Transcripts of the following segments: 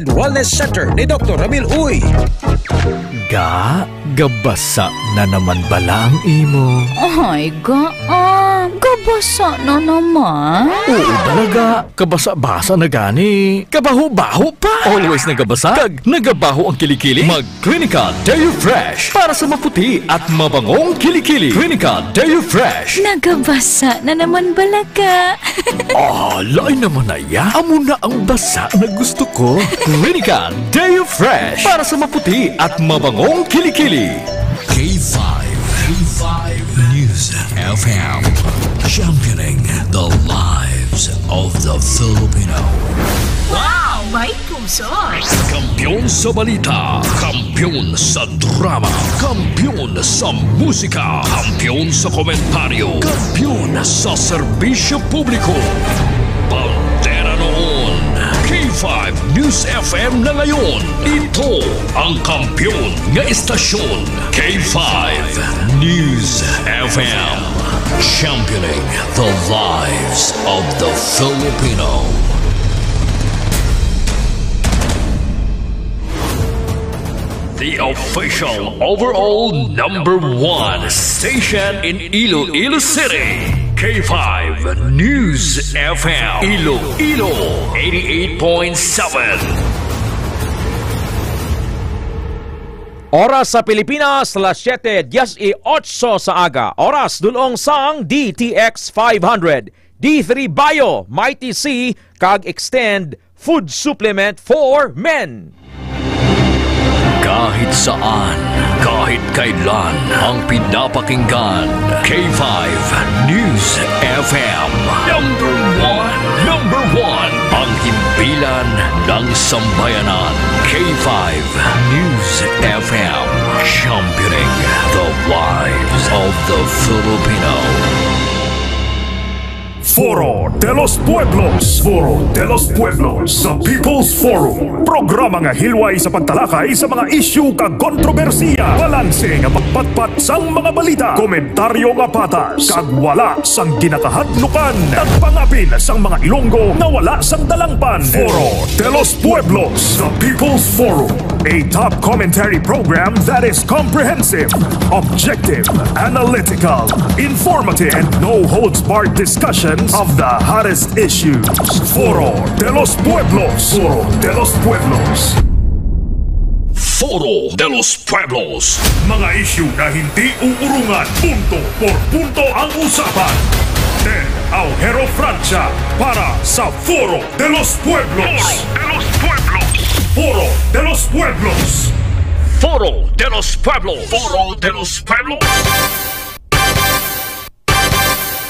Wellness Center ni Dr. Ramil Uy. Gabasa na naman bala ang imo. Ay, gabasa na naman. Oo talaga, kabasa-basa na gani. Kabaho-baho pa. Always nagabasa, kag nagabaho ang kilikili. Mag-Clinica Deo Fresh para sa maputi at mabangong kilikili. Clinica Deo Fresh. Nagabasa na naman balaga. Lain naman na ya. Amo na ang basa na gusto ko. Clinica Deo Fresh para sa maputi at mabangong kilikili. K5 News FM, championing the lives of the Filipino. Wow! May puso! Kampiyon sa balita, kampiyon sa drama, kampiyon sa musika, kampiyon sa komentaryo, kampiyon sa serbisyo publiko. Pantera noon, K5 News FM na ngayon. Ito ang kampiyon nga istasyon. K5 News FM, championing the lives of the Filipino. The official overall #1 station in Iloilo City. K5 News FM Iloilo 88.7. Oras sa Pilipinas, 7:18 sa aga. Oras dulong sang DTX 500. D3 Bio, Mighty C, kag Extend Food Supplement for Men. Kahit saan, kahit kailan, ang pinapakinggan. K5 News FM. Number one. Ang himpilan ng sambayanan. K5 News FM. Championing the lives of the Filipino. Foro de los Pueblos. Foro de los Pueblos sa People's Forum. Programa nga hilway sa pagtalakay sa mga isyu kag kontrobersiya. Balanse nga pagpatpat sang mga balita. Komentaryo nga patas. Kag wala sang ginakahadlukan. Nagpangapil sang mga Ilonggo na wala sang dalangpan. Foro de los Pueblos sa People's Forum. A top commentary program that is comprehensive, objective, analytical, informative, and no-holds-barred discussion of the hottest issues. Foro de los Pueblos. Foro de los Pueblos. Foro de los Pueblos. Mga isyu na hindi uurungan. Punto por punto ang usapan. Ted Aujero Francia para sa Foro de los Pueblos. Foro de los Pueblos. Foro de los Pueblos. Foro de los Pueblos.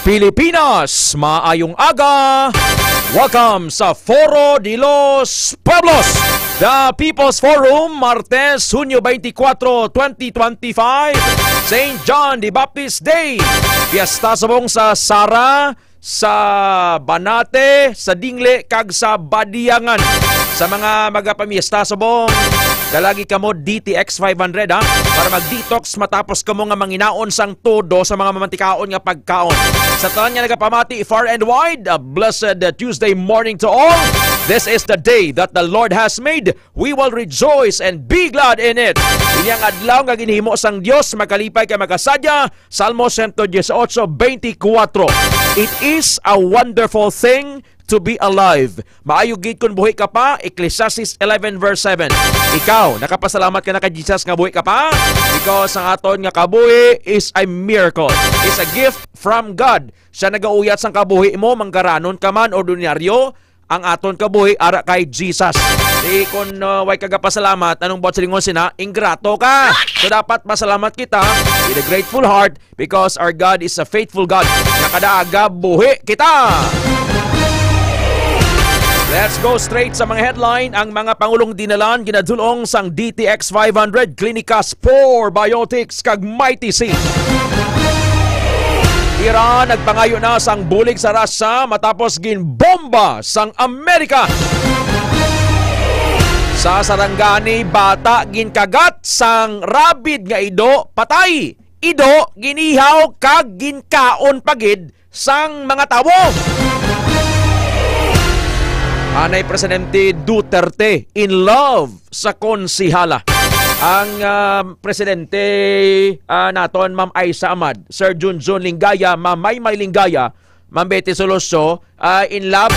Pilipinas, maayong aga! Welcome sa Foro de los Pueblos, the People's Forum, Martes, Hunyo 24, 2025, St. John the Baptist Day. Fiesta sabong sa Sara, sa Banate, sa Dingle, kag sa Badiangan. Sa mga magapamiesta sabong, dalagi kamo DTX 500 ha, para mag-detox matapos kamo nga manginaon sang todo sa mga mamantikaon nga pagkaon. Sa tanan nga nagapamati far and wide, a blessed Tuesday morning to all. This is the day that the Lord has made. We will rejoice and be glad in it. Inyang adlaw nga ginhimo sang Dios, makalipay kay magasadya. Salmo 118:24. It is a wonderful thing to be alive. Maayo gid kun buhi ka pa, Ecclesiastes 11:7. Ikaw, nakapasalamat ka na kay Jesus nga buhi ka pa? Because ang aton nga kabuhi is a miracle. It's a gift from God. Siya nagauyat sang kabuhi mo, manggaranon ka man ordinaryo, ang aton kabuhi ara kay Jesus. Di kun way kagapasalamat, anong buhat silingon sina, ingrato ka. So dapat masalamat kita with a grateful heart because our God is a faithful God. Nakadaaga buhi kita. Let's go straight sa mga headline. Ang mga pangulong dinalan ginadulong sang DTX 500, Clinicas 4, Biotics kag Mighty C. Iran nagpangayo na sang bulig sa Russia matapos ginbomba sang Amerika. Sa Sarangani, bata ginkagat sang rabid nga ido, patay. Ido ginihaw kag ginkaon pagid sang mga tawo. Anay Presidente Duterte in love sa konsihala. Ang Presidente naton, Ma'am Aisa Ahmad, Sir Junjun Lingaya, Ma'am Maymay Lingaya, Ma'am Betty Soloso, in love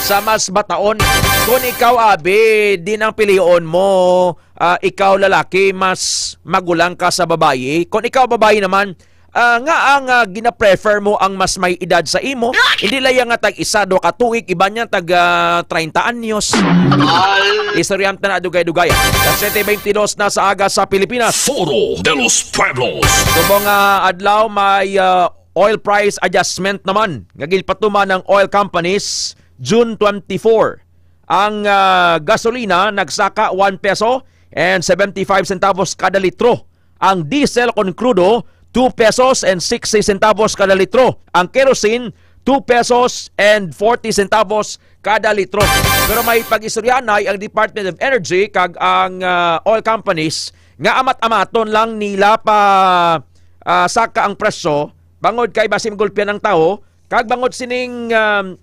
sa mas bataon. Kung ikaw, abi, din ang piliyon mo, ikaw lalaki, mas magulang ka sa babae. Kung ikaw babae naman, nga ang gina-prefer mo ang mas may edad sa imo, hindi lang nga tag-isa, do katuig, iba niya tag 30 anyos. Istoryam na dugay-dugay. Las 7:22 na sa aga sa Pilipinas. Foro de los Pueblos. Subong adlaw may oil price adjustment naman. Ngagilpatuman ng oil companies June 24. Ang gasolina nagsaka 1 peso and 75 centavos kada litro. Ang diesel kon crudo 2 pesos and 60 centavos kada litro. Ang kerosene 2 pesos and 40 centavos kada litro. Pero may pag-istoryanay ang Department of Energy kag ang oil companies nga amat-amaton lang nila pa saka ang presyo bangod kay basim gulpian ng tao kag bangod sining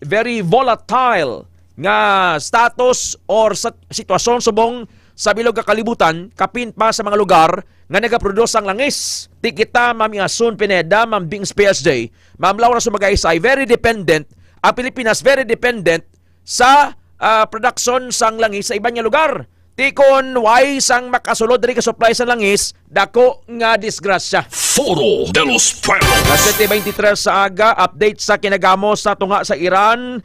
very volatile nga status or sitwasyon subong sa bilog kakalibutan kapin pa sa mga lugar nga nagaproduce ang langis. Di kita, Ma'am Yasun Pineda, Ma'am Bings PSJ, Ma'am Laura Sumagaysay, very dependent, ang Pilipinas very dependent sa production sang langis sa ibang lugar. Di kon why sang makasulod diri ka supply sa langis, dako nga disgrasya. Foro de los Pueblos. Las 7:23 sa aga, update sa kinagamo sa tunga sa Iran,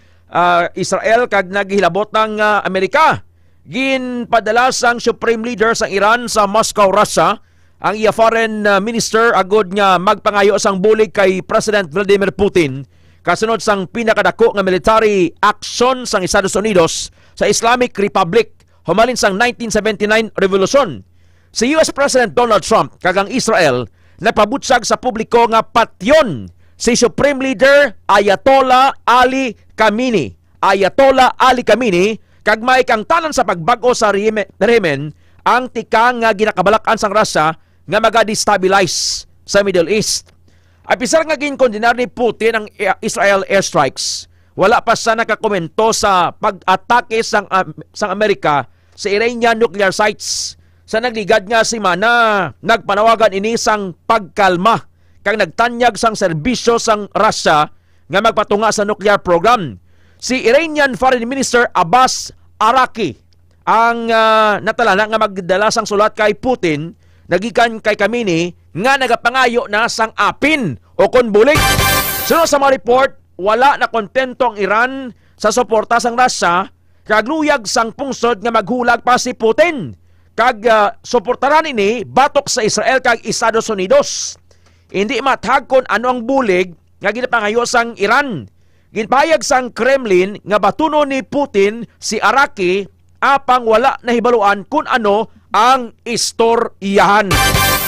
Israel kag naghilabot ng Amerika. Ginpadala sang Supreme Leader sa Iran sa Moscow, Russia, ang iya foreign minister agod nga magpangayo sang bulig kay President Vladimir Putin kasunod sang pinakadako nga military action sang Estados Unidos sa Islamic Republic humalin sang 1979 revolution. Si US President Donald Trump kag ang Israel nagpabutsag sa publiko nga patyon si Supreme Leader Ayatollah Ali Khamenei. Ayatollah Ali Khamenei kag may kang tanan sa pagbago sa rehimen ang tika nga ginakabalakan sang Russia nga maga-destabilize sa Middle East. Apisar nga ginkondenar ni Putin ang Israel airstrikes, wala pa sa nakakomento sa pag-atake sang Amerika sa Iranian nuclear sites. Sa nagligad nga si Mana, nagpanawagan ini sang pagkalma kang nagtanyag sang serbisyo sang Russia nga magpatunga sa nuclear program. Si Iranian Foreign Minister Abbas Araki ang natalana nga magdala sang sulat kay Putin nagikan kay Khamenei nga nagapangayo na sang apin o konbulig. Sunod sa mga report, wala na kontento ang Iran sa suporta sang Russia kag luyag sang pungsod nga maghulag pa si Putin kag suportaran ini batok sa Israel kag Estados Unidos. Hindi mathag kon ano ang bulig nga ginapangayo sang Iran. Ginpahayag sang Kremlin nga batuno ni Putin si Araki apang wala nahibaluan kung ano ang istoryahan.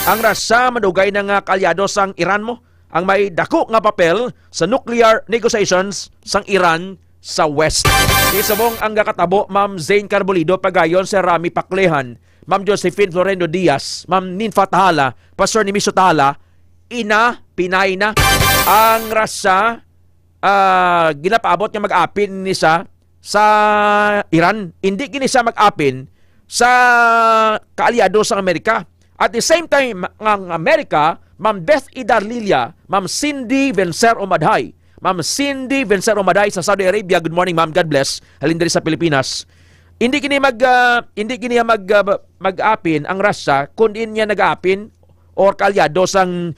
Ang Russia madugay na nga kalyado sang Iran mo ang may dako nga papel sa nuclear negotiations sang Iran sa West. Isabong ang kakatabo Ma'am Zane Carbolito pagayon sa Rami Paklehan, Ma'am Josephine Florendo Diaz, Ma'am Ninfa Tahala, Pastor Nimiso Tahala, pinay na ang Russia ginapaabot nga mag-apin ni sa Iran. Hindi kini sa mag-apin sa kaalyado sa Amerika. At the same time, ang Amerika, Ma'am Beth Idarlilia, Ma'am Cindy Vencer Omadhay. Ma'am Cindy Vencer Omadhay sa Saudi Arabia. Good morning, Ma'am. God bless. Halin diri sa Pilipinas. Hindi kini mag-apin ang Russia kundi niya nag-apin or kaalyado sang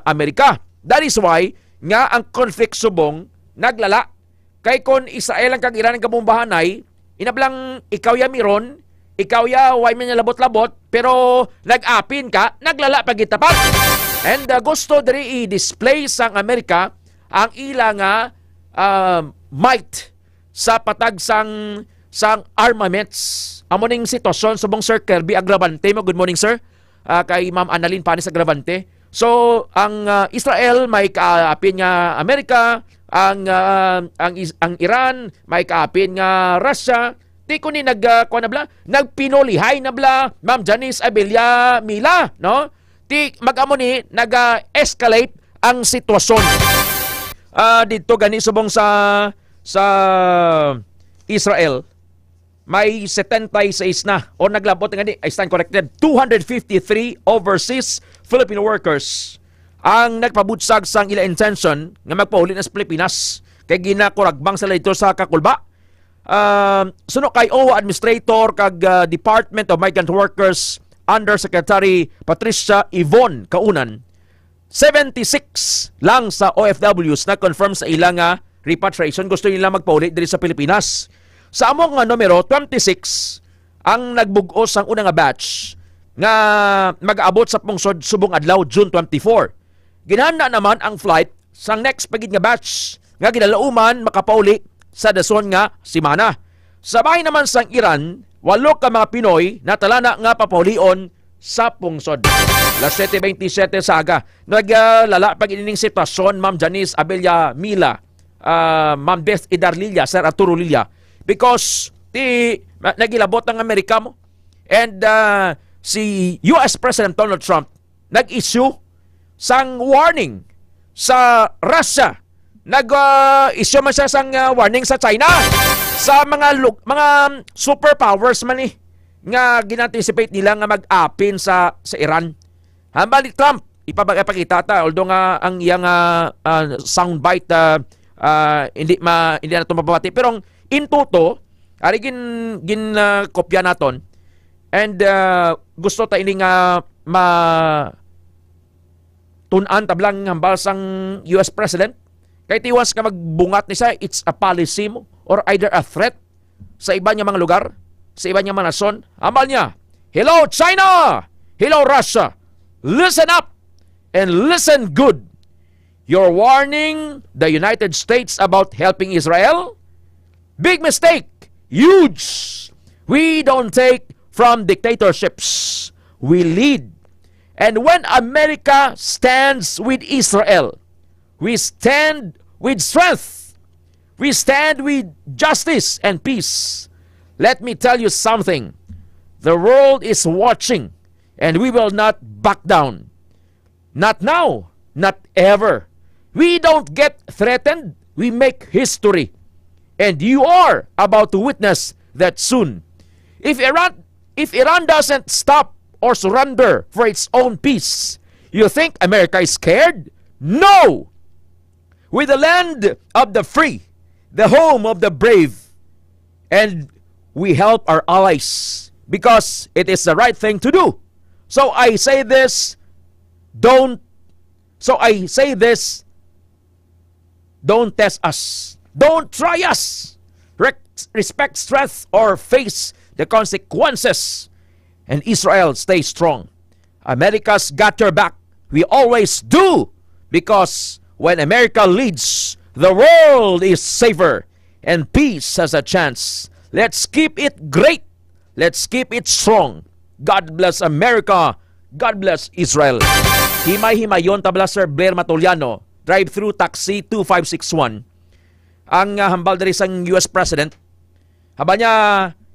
Amerika. That is why nga ang conflict subong naglala. Kay kon Israel ang kag Iran ang kabumbahanay, inablang ikaw ya miron, ikaw ya way man labot-labot, pero nag-apin ka, naglala pag itapat. And gusto diri i-display sang Amerika ang ila nga might sa patag sang armaments. Amo ning sitwasyon subong Sir Kirby Agravante mo. Good morning, sir. Kay Ma'am Annalyn Panis Agravante. So ang Israel may kaapin nga Amerika, ang Iran may kaapin nga Russia. Di ko ni nagpinolihay na bla Ma'am Janice Abella Mila, no? Di magamo ni nag-escalate ang sitwasyon. Dito gani subong sa Israel, may 76 na o naglabot nga ni, I stand corrected, 253 overseas Filipino workers ang nagpabutsag sang ila intention nga magpauli na sa Pilipinas kay ginakuragbang sila dito sa Kakulba. Suno kay OWA Administrator kag Department of Migrant Workers Undersecretary Patricia Yvonne Kaunan, 76 lang sa OFWs na confirm sa ilang repatriation. Gusto nila magpauli diri sa Pilipinas. Sa among numero 26 ang nagbugos ang unang batch nga mag-aabot sa pungsod subong adlaw June 24. Ginhanda naman ang flight sang next pagid nga batch nga ginalauman makapauli sa dason nga simana. Sa bahay naman sang Iran, 8 ka mga Pinoy na talana nga papaulion sa pungsod. Las 7:27 sa aga. Naglala pag inining sitwasyon Ma'am Janice Abella Mila, Ma'am Beth Idarlilla, Sir Arturo Lilla, because nagilabot ang Amerika mo and si US President Donald Trump nag-issue sang warning sa Russia. Nag-issue man siya sang warning sa China, sa mga superpowers man nga ginanticipate nila nga mag-apin sa Iran. Hambal ni Trump ipapakita ta, although nga ang iyang soundbite hindi na ito mapapati, pero in toto ari gin kopya naton and gusto ta ini nga tunan tablang hambal sang US President kay tiwas ka magbungat ni siya, it's a policy mo or either a threat sa iba niya mga lugar, sa iba niya mga nason. Hambal niya, hello China, hello Russia, listen up and listen good. You're warning the United States about helping Israel? Big mistake. Huge. We don't take from dictatorships. We lead. And when America stands with Israel, we stand with strength. We stand with justice and peace. Let me tell you something. The world is watching and we will not back down. Not now, not ever. We don't get threatened. We make history. And you are about to witness that soon. If Iran doesn't stop or surrender for its own peace, you think America is scared? No! With the land of the free, the home of the brave, and we help our allies because it is the right thing to do. So I say this, don't test us. Don't try us. Respect strength or face the consequences. And Israel, stay strong. America's got your back. We always do. Because when America leads, the world is safer and peace has a chance. Let's keep it great. Let's keep it strong. God bless America. God bless Israel. Himay-himayon tabla Sir Blair Matuliano, drive-thru taxi 2561. Ang hambal dari sang US President. Haba niya,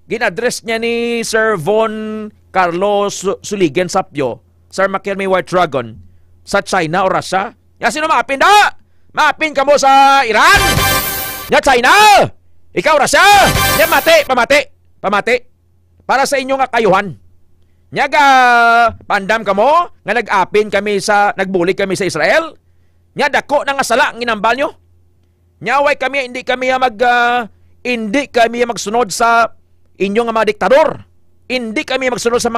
gin-address niya ni Sir Von Carlos Suligen Sapyo, Sir McKelmy White Dragon, sa China o Russia. Ya, sino maapin da? Maapin ka mo sa Iran? Ya, China! Ikaw, Russia! Ya, pamati. Para sa inyo nga kayuhan. Nya pandam ka mo nga nag-apin kami nagbulig kami sa Israel. Nya dako na nga sala ang inambal nyo. Nya way kami hindi kami magsunod sa inyong mga diktador. Hindi kami magsunod sa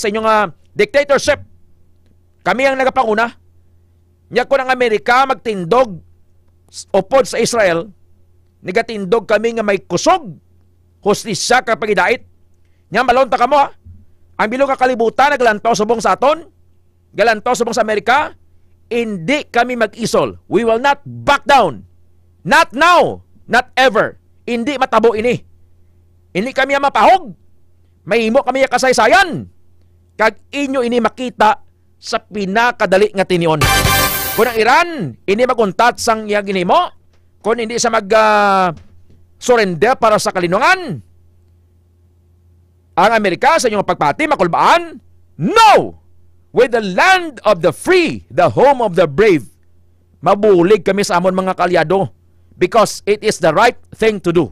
inyong dictatorship. Kami ang nagapanguna. Nya ko ng Amerika magtindog upod sa Israel. Nagatindog kami nga may kusog. Hustisya kapag idait. Nya malon ta kamo ha. Ang bilog nga kalibutan naglantaw subong sa aton, galantaw subong sa Amerika, hindi kami mag-isol. We will not back down. Not now, not ever. Hindi matabo ini. Hindi kami mapahog. Mahimo kami kasaysayan. Kag inyo ini makita sa pinakadali nga tinion. Kung ang Iran ini maguntat sang iya ginimo, kung hindi sa surrender para sa kalinungan, ang Amerika sa inyong pagpati, makulbaan? No! With the land of the free, the home of the brave, mabulig kami sa amon mga kalyado because it is the right thing to do.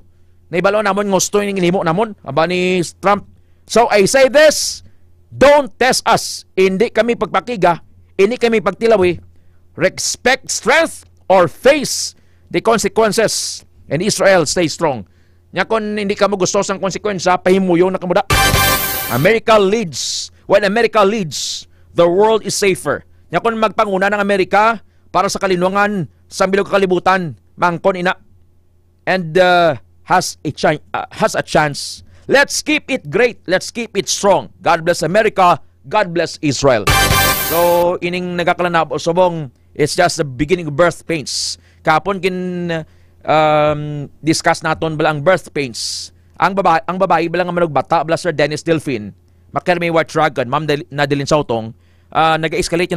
Naibalo namon gusto yung inimo namon aba ni Trump. So I say this, don't test us. Hindi kami pagpakiga, hindi kami pagtilawi. Respect strength or face the consequences. And Israel stay strong. Nya kung hindi ka mo gusto sang konsekwensya, pahimuyo na kamuda. America leads. When America leads, the world is safer. Nya kung magpanguna ng Amerika para sa kalinungan sa bilog kalibutan, mangkon ina. And has a chance. Let's keep it great. Let's keep it strong. God bless America. God bless Israel. So, ining nagakalanabo subong, it's just the beginning of birth pains. Kapon discuss naton bala ang birth pains. Ang babae bala nga manugbata bala Sir Dennis Delfin, Makermay White Dragon, Ma'am Nadilin Sautong, nag-escalate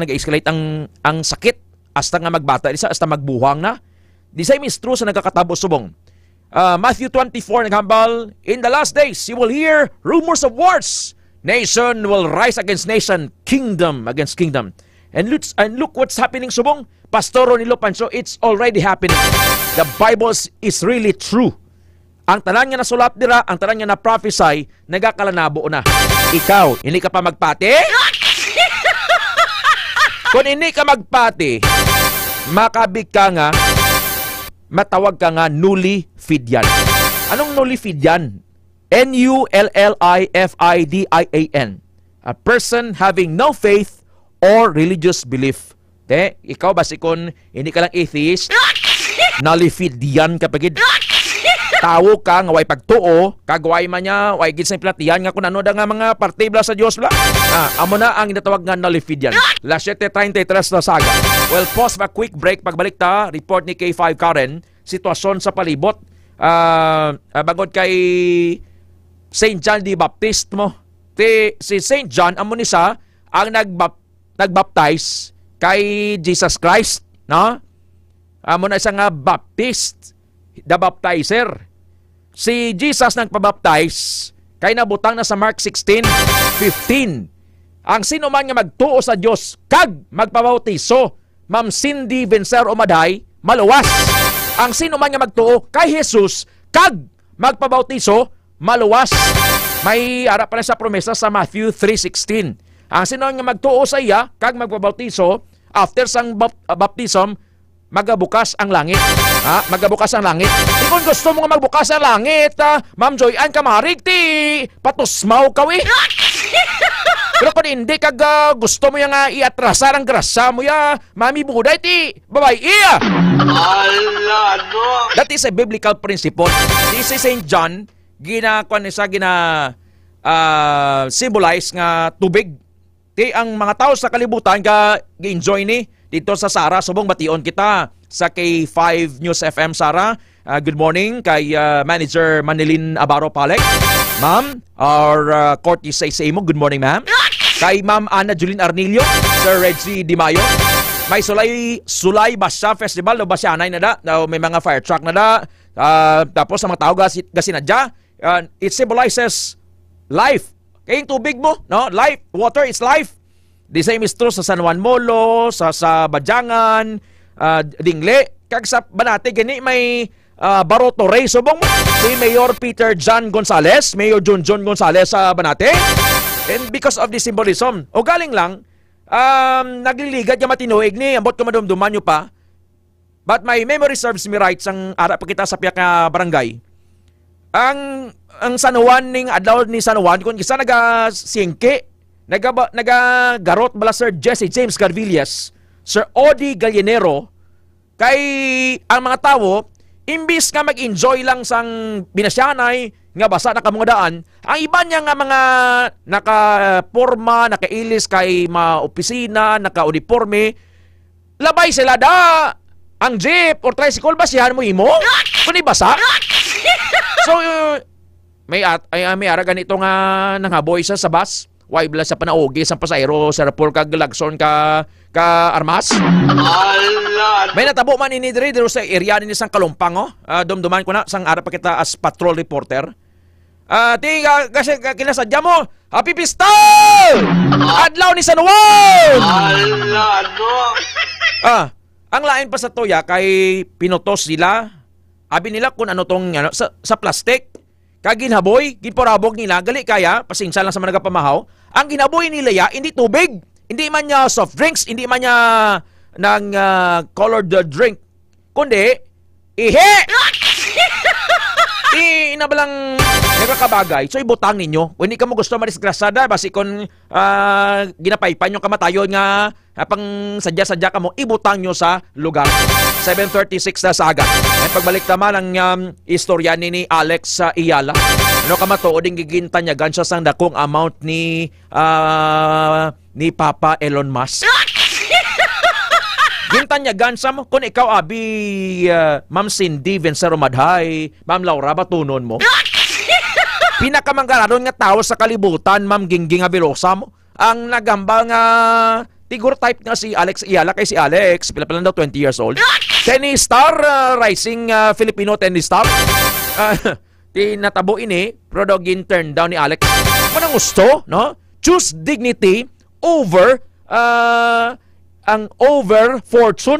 ang sakit hasta nga magbata, hasta magbuhang na. The same is true sa nagkakatabo subong. Matthew 24 naghambal, in the last days you will hear rumors of wars. Nation will rise against nation, kingdom against kingdom. And look what's happening subong. Pastoro ni Lopancho, it's already happening. The Bible is really true. Ang tanan nga nasulat dira, ang tanan nga na prophesy, nagakalanabo na. Ikaw, hindi ka pa magpati? Kung hindi ka magpati, makabig ka nga, matawag ka nga nullifidian. Anong nullifidian? N-U-L-L-I-F-I-D-I-A-N. A person having no faith or religious belief. Ikaw basikon, hindi ka lang atheist, nullifidian ka pagid. Tawo ka nga way pagtuo, kagway man niya, way gid sa platihan nga kun ano da nga mga parte bla sa Dios bla. Amo na ang ginatawag nga nullifidian. La 7:33 na saga. Well, pause ba quick break, pagbalik ta, report ni K5 Karen, sitwasyon sa palibot bangod kay Saint John the Baptist mo. Si Saint John amo ni sa ang nagbaptize kay Jesus Christ, no? Amo na isa nga Baptist, the baptizer. Si Jesus nagpabaptize kay nabutang na sa Mark 16:15. Ang sino man nga magtuo sa Dios kag magpabautiso, Ma'am Cindy Vencer Omaday, maluwas. Ang sino man nga magtuo kay Jesus kag magpabautiso, maluwas. May ara pa sa promesa sa Matthew 3:16. Ang sino nga magtuo sa iya kag magpabautiso, after sang baptism, magabukas ang langit. Magabukas ang langit. Di kung gusto mo nga magbukas ang langit, Ma'am Joy Ann Kamarig, patusmaw kawi. Pero kung hindi kag gusto mo yung iatrasar ang grasa mo ya, Mami Buday, babay iya. That is a biblical principle. This is St. John, symbolize nga tubig. Ang mga tao sa kalibutan gi-enjoy ni dito sa Sara, subong bation kita sa K5 News FM Sara. Good morning kay Manager Manilin Abaro Palek. Ma'am, our courtesy sa imo. Good morning, ma'am. Kay Ma'am Ana Julin Arnilio, Sir Reggie Di Mayo. May Sulay Basya Festival, o Basyanay na da. May mga fire truck na da. Tapos sa mga tao gasinadya, it symbolizes life. Kaya yung tubig mo, no? Life, water is life. The same is true sa San Juan Molo, sa Badyangan, Dingle. Kag sa Banate, gani may Baroto Rey. Subong mo, si Mayor Peter John Gonzales, Mayor John Gonzales sa Banate. And because of the symbolism, o galing lang, nagliligat yung matinuig ni, ambot ko madumduman nyo pa. But my memory serves me right, sang ara pa kita sa piyak na barangay. Ang San Juan ning adlaw ni San Juan kun isa naga-singke, nagagarot bala Sir Jesse James Garvillas, Sir Odi Gallinero, kay ang mga tawo imbis nga mag-enjoy lang sang binasyanay nga basa na mga daan, ang iba niya nga mga naka-porma, naka-ilis kay mga opisina, naka-uniforme, labay sila da ang jeep or tricycle basihan mo imo kung ibasa. So may ara ganito nga nangaboy sa bus, why bala sa panaugi sa pasayro sa rapor kag lagson ka armas. May natabo man ini diri sa area ni sang Kalumpang, dumduman ko na sang ara pa kita as patrol reporter. Kasi kinasadya mo, happy pistol! Adlaw ni San Juan! Ang lain pa sa toya kay pinutos sila, abi nila kung ano tong ano, sa plastic. Kaginhaboy, ginporabog nila, gali kaya, pasensya lang sa mga nagapamahaw. Ang ginaboy nila ya, hindi tubig, hindi man niya soft drinks, hindi man niya ng colored drink, kundi, ihe! Inabalang nagkakabagay, so ibutang ninyo. Kung hindi ka mo gusto madisgrasada, basi kung ginapaypan yung kamatayon nga, pang sadya-sadya ka mo, ibutang nyo sa lugar. 7:36 na sa aga. At pagbalik naman ang istorya ni Alex Iyala. Ano ka matuod, gigintanyagan siya sang dakong amount ni Papa Elon Musk. Gintanyagan sa mo, kung ikaw abi, Ma'am Cindy Vencero Madhay, Ma'am Laura, batunon mo. Pinakamanggaradon nga tao sa kalibutan, Ma'am Gingging Abilosa mo. Ang nagamba nga figure type nga si Alex Iyala, kay si Alex, pila daw 20 years old. Tennis star, rising Filipino tennis star. Tinatabo ini, pero daw turn down ni Alex. Manang gusto, no? Choose dignity over ang over fortune.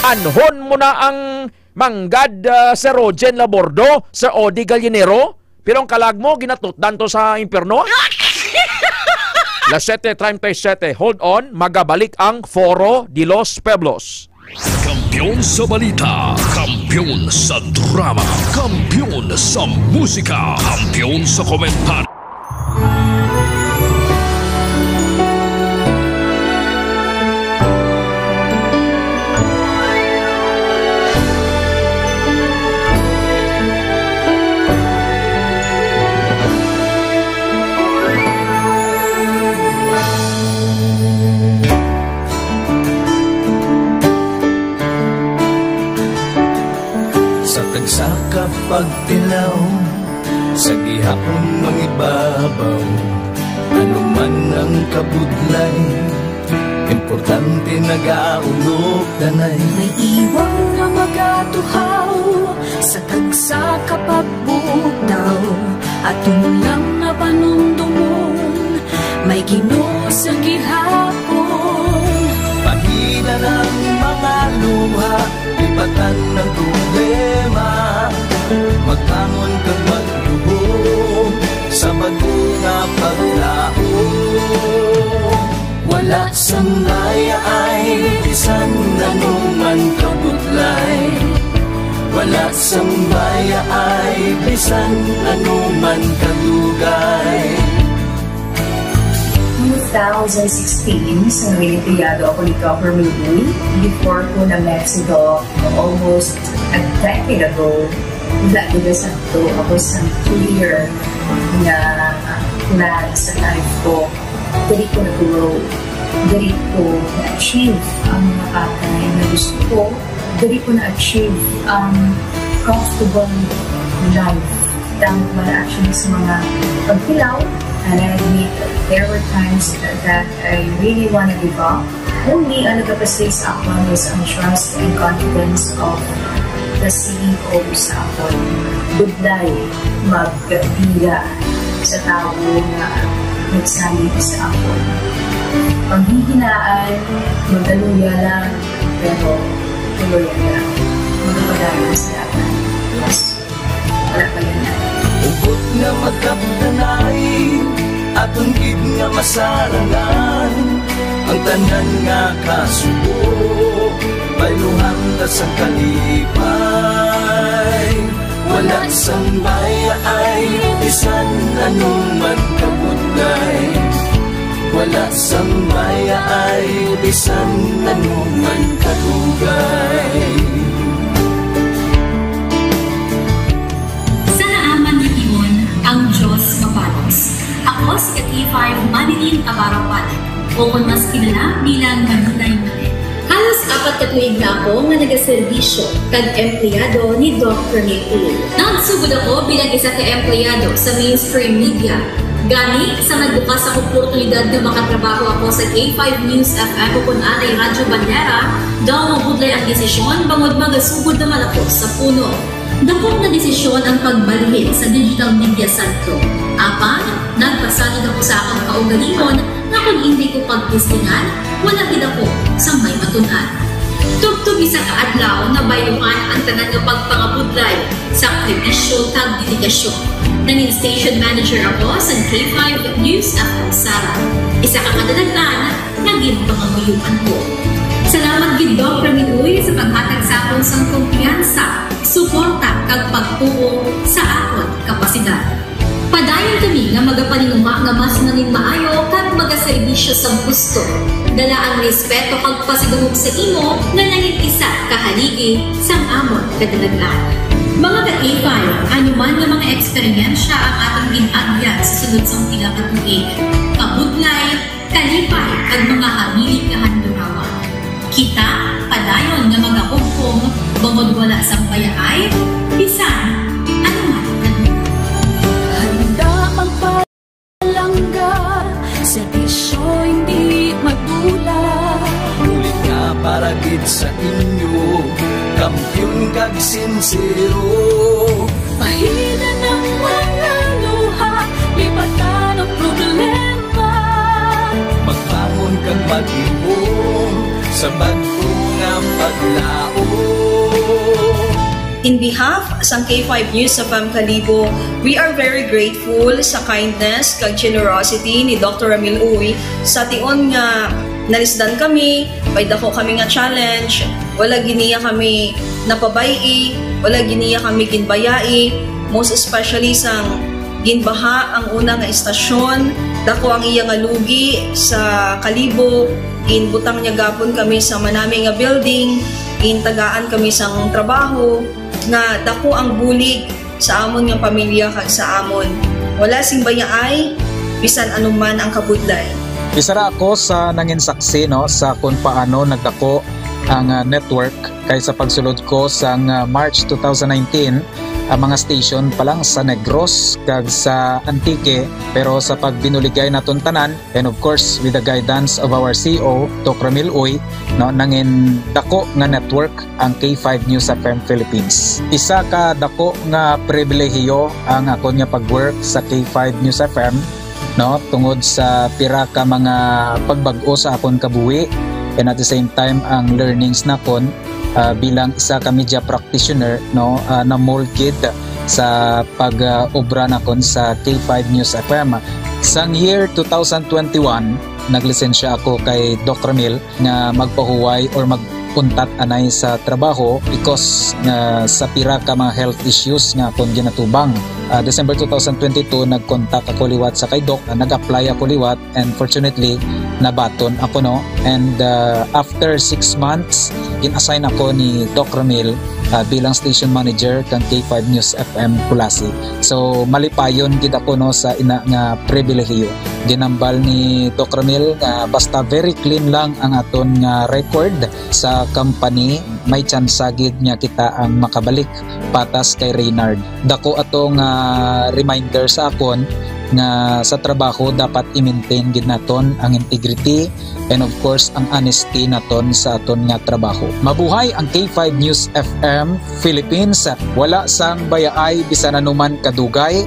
Anhon mo na ang manggad Sir Rogen Labordo, Sir Odi Gallinero, pero ang kalag mo ginatutdan to sa impyerno. Las 7:37, hold on, magabalik ang Foro de los Pueblos. Kampiyon sa balita, kampiyon sa drama, kampiyon sa musika, kampiyon sa komentar. Sa kapagtilaw, sa gihapon mangibabaw, ano man ang kabudlay, importante nagaulog tanay. May iwang nga magatuhaw, sa tagsa kapagbudaw, at yung lang nga panumdumon, may Ginoo sa gihapon. Pahina ng mga luha, lipatan ng problema, magtangon kang magluhog sa bago nga paglao. Wala sang daya ay bisan anuman kabutlay, wala sang daya ay bisan anuman kadugay. 2016, sa Olimpiyado ako ni Copper Movie. Before ko na Mexico, almost a decade ago, wala ko sa to. Ako sa clear na plan sa life ko. Dali ko na-grow. Dali ko na-achieve ang mga patay na gusto ko. Dali ko na-achieve ang comfortable life. Dahil para actually sa mga pagpilaw. And I admit there were times that I really want to give up. Only ang nagkapasay sa ako was ang trust and confidence of the CEO sa ako. Budlay, magkapila sa tao na nagsalit sa ako. Panghihinaan, magaluya lang, pero tuloy lang. Magpapadayon sa lahat. Yes, wala pa yan na. Ugot nga magkapdanay, atong gid nga masarangan, ang tanan nga kasubo, bayluhan ta sa kalipay. Wala sang baya ay bisan anuman kabudlay, wala sang baya ay bisan anuman kadugay. Ang Diyos mapalos. Ako si K5 Manilin Abarapan, o kung mas kilala bilang Manulay Mali. Halos 4 na tuig na ako nga nagaservisyo kag empleyado ni Dr. Nick. Nagsugod ako bilang isa ka empleyado sa mainstream media. Gani, sa nagbukas ang oportunidad na makatrabaho ako sa K5 News FM o kung anay Radyo Bandera, daw mabudlay ang desisyon bangod magasugod naman ako sa puno. Dakong na desisyon ang pagbalhin sa digital media santo. Apan, nagpasalig ako sa akong kaugalingon na kung hindi ko pagpistingan, wala gid ako sa may matunan. Tugtog isang kaadlaw na bayuhan ang tanan nga pagpangabudlay sa kritisyo kag dedikasyon. Nanging station manager ako sa K5 News FM Sara. Isa ka kadalagdan naging panganguyuan ko. Salamat gid Dr. Minuy sa paghatag sa akon sang kumpiyansa, suporta kag pagtuo sa akon kapasidad. Padayon kami nga magapaninuma nga mas nanging maayo kag magaserbisyo sa gusto. Dala ang respeto kag pasigumog sa imo nga nanging isa ka haligi sang amon kadalaglan. Mga ka-A5, anuman nga mga eksperyensya ang atong ginagyan sa sunod sang pila ka tuig. Kabudlay, kalipay kag mga hamilig nga handurawan. Kita padayon nga magahugpong bangod wala sang payaay, bisan anuman. Handa ang palangga, serbisyo hindi magdulang. Ulit nga para gid sa inyo, kampiyon kag sincero. Pahina ng mga luha, lipatan ang problema. Magbangon kag mag-ibong sa bago nga paglao. In behalf sa K5 News FM Kalibo, we are very grateful sa kindness kag generosity ni Dr. Ramil Uy sa tion nga nalisdan kami, may dako kami nga challenge, wala giniya kami napabayi, wala giniya kami ginbayai, most especially sang ginbaha ang una nga istasyon, dako ang iya nga lugi sa Kalibo, ginbutang niya gapon kami sa manami nga building, gintagaan kami sang trabaho, nga dako ang bulig sa amon nga pamilya kag sa amon. Wala sing bayaay, bisan anuman ang kabudlay. Isa ra ako sa nangin saksi no sa kung paano nagdako ang network kay sa pagsulod ko sa March 2019 ang mga station pa lang sa Negros kag sa Antique, pero sa pagbinuligay naton tanan and of course with the guidance of our CEO Dr. Ramil Uy no nangin dako nga network ang K5 News FM Philippines. Isa ka dako nga pribilehiyo ang ako nga pagwork sa K5 News FM no tungod sa pira ka mga pagbag-o sa akon kabuhi and at the same time ang learnings nakon bilang isa ka media practitioner no na molded sa pag-obra nakon sa K5 News FM. Sang year 2021 naglisensya ako kay Dr. Ramil nga magpahuway or magpuntat anay sa trabaho because sa pira ka mga health issues nga akong ginatubang. December 2022 nag-contact ako liwat sa kay Doc, nag-apply ako liwat and fortunately nabaton ako no, and after 6 months in-assign ako ni Doc Ramil bilang station manager kang K5 News FM Kulasi. So malipayon gid ako no sa ina nga pribilehiyo. Ginambal ni Doc Ramil nga basta very clean lang ang aton nga record sa company, may chance gid nga kita ang makabalik patas kay Reynard. Dako atong reminder sa akon nga sa trabaho dapat i-maintain gid naton ang integrity and of course ang honesty naton sa aton nga trabaho. Mabuhay ang K5 News FM Philippines. Wala sang bayaay bisan anuman kadugay,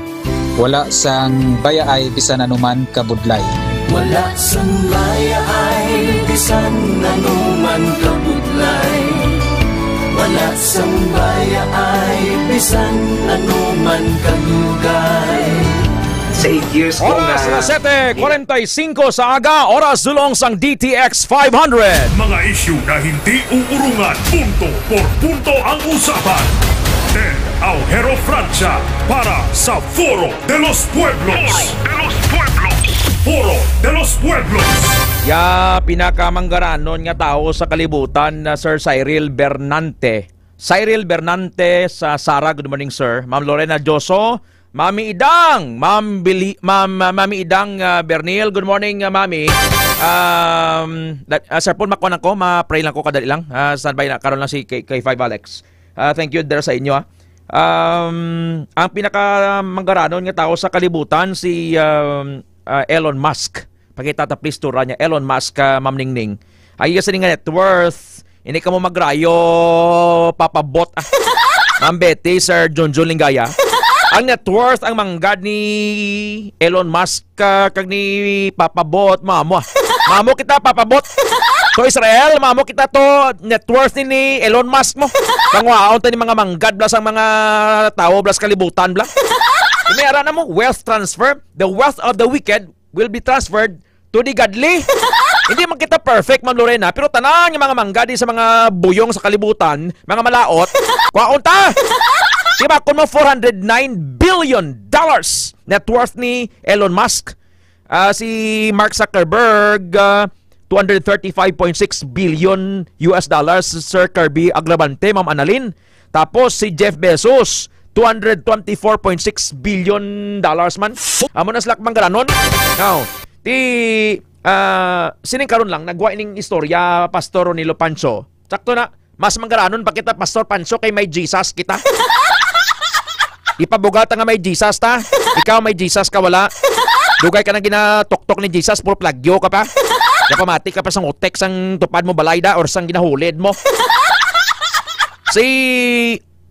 wala sang bayaay bisan anuman kabudlay. Wala sang bayaay bisan anuman kabudlay. Wala sang bayaay bisan anuman kadugay. Sa 8 years ko oras na 7:45 sa aga, oras dulong sang DTX 500. Mga isyu na hindi uurungan, punto por punto ang usapan. Ted Aujero Francia para sa Foro de los Pueblos. Foro de los Pueblos. Ya pinakamanggaranon nga tao sa kalibutan na Sir Cyril Bernante. Cyril Bernante sa Sara, good morning sir. Ma'am Lorena Joso, Mami Idang, Mami Idang Bernil, good morning Mami. Sir Paul, makuha ko, ma-pray lang ko kadali lang. Standby na, karoon lang si K5 Alex. Thank you there sa inyo. Ang pinakamanggaranon nga tao sa kalibutan si Elon Musk. Pakitata please tura niya. Elon Musk, Ma'am Ningning. Ay kasi nga net worth. Hindi ka mo magrayo, papabot. Ma'am Betty, Sir John Lingaya. Ang net worth ang manggad ni Elon Musk kag ni papabot mamo. Mamo kita papabot. So Israel, mamo kita to net worth ni Elon Musk mo. Kangwaon ta ni mga manggad blas ang mga tao blas kalibutan bla. Inara na mo wealth transfer. The wealth of the wicked will be transferred to the godly. Hindi man kita perfect, Ma'am Lorena, pero tanan yung mga manggadi sa mga buyong sa kalibutan, mga malaot, kwaon ta! Diba, kung mo $409 billion net worth ni Elon Musk, si Mark Zuckerberg, 235.6 billion US dollars, Sir Kirby Agrabante, Ma'am Annalyn. Tapos si Jeff Bezos, 224.6 billion dollars man. Amo na slak manggalanon. Now, sining karon lang nagwa ining istorya Pastor Ronilo Pancho. Sakto na, mas manggaranon pa kita Pastor Pancho kay may Jesus kita. Ipabugata nga may Jesus ta. Ikaw may Jesus ka wala. Dugay ka na ginatok-tok ni Jesus, puro plagyo ka pa. Napamati ka pa sang utek sang tupad mo balayda or sang ginahulid mo. Si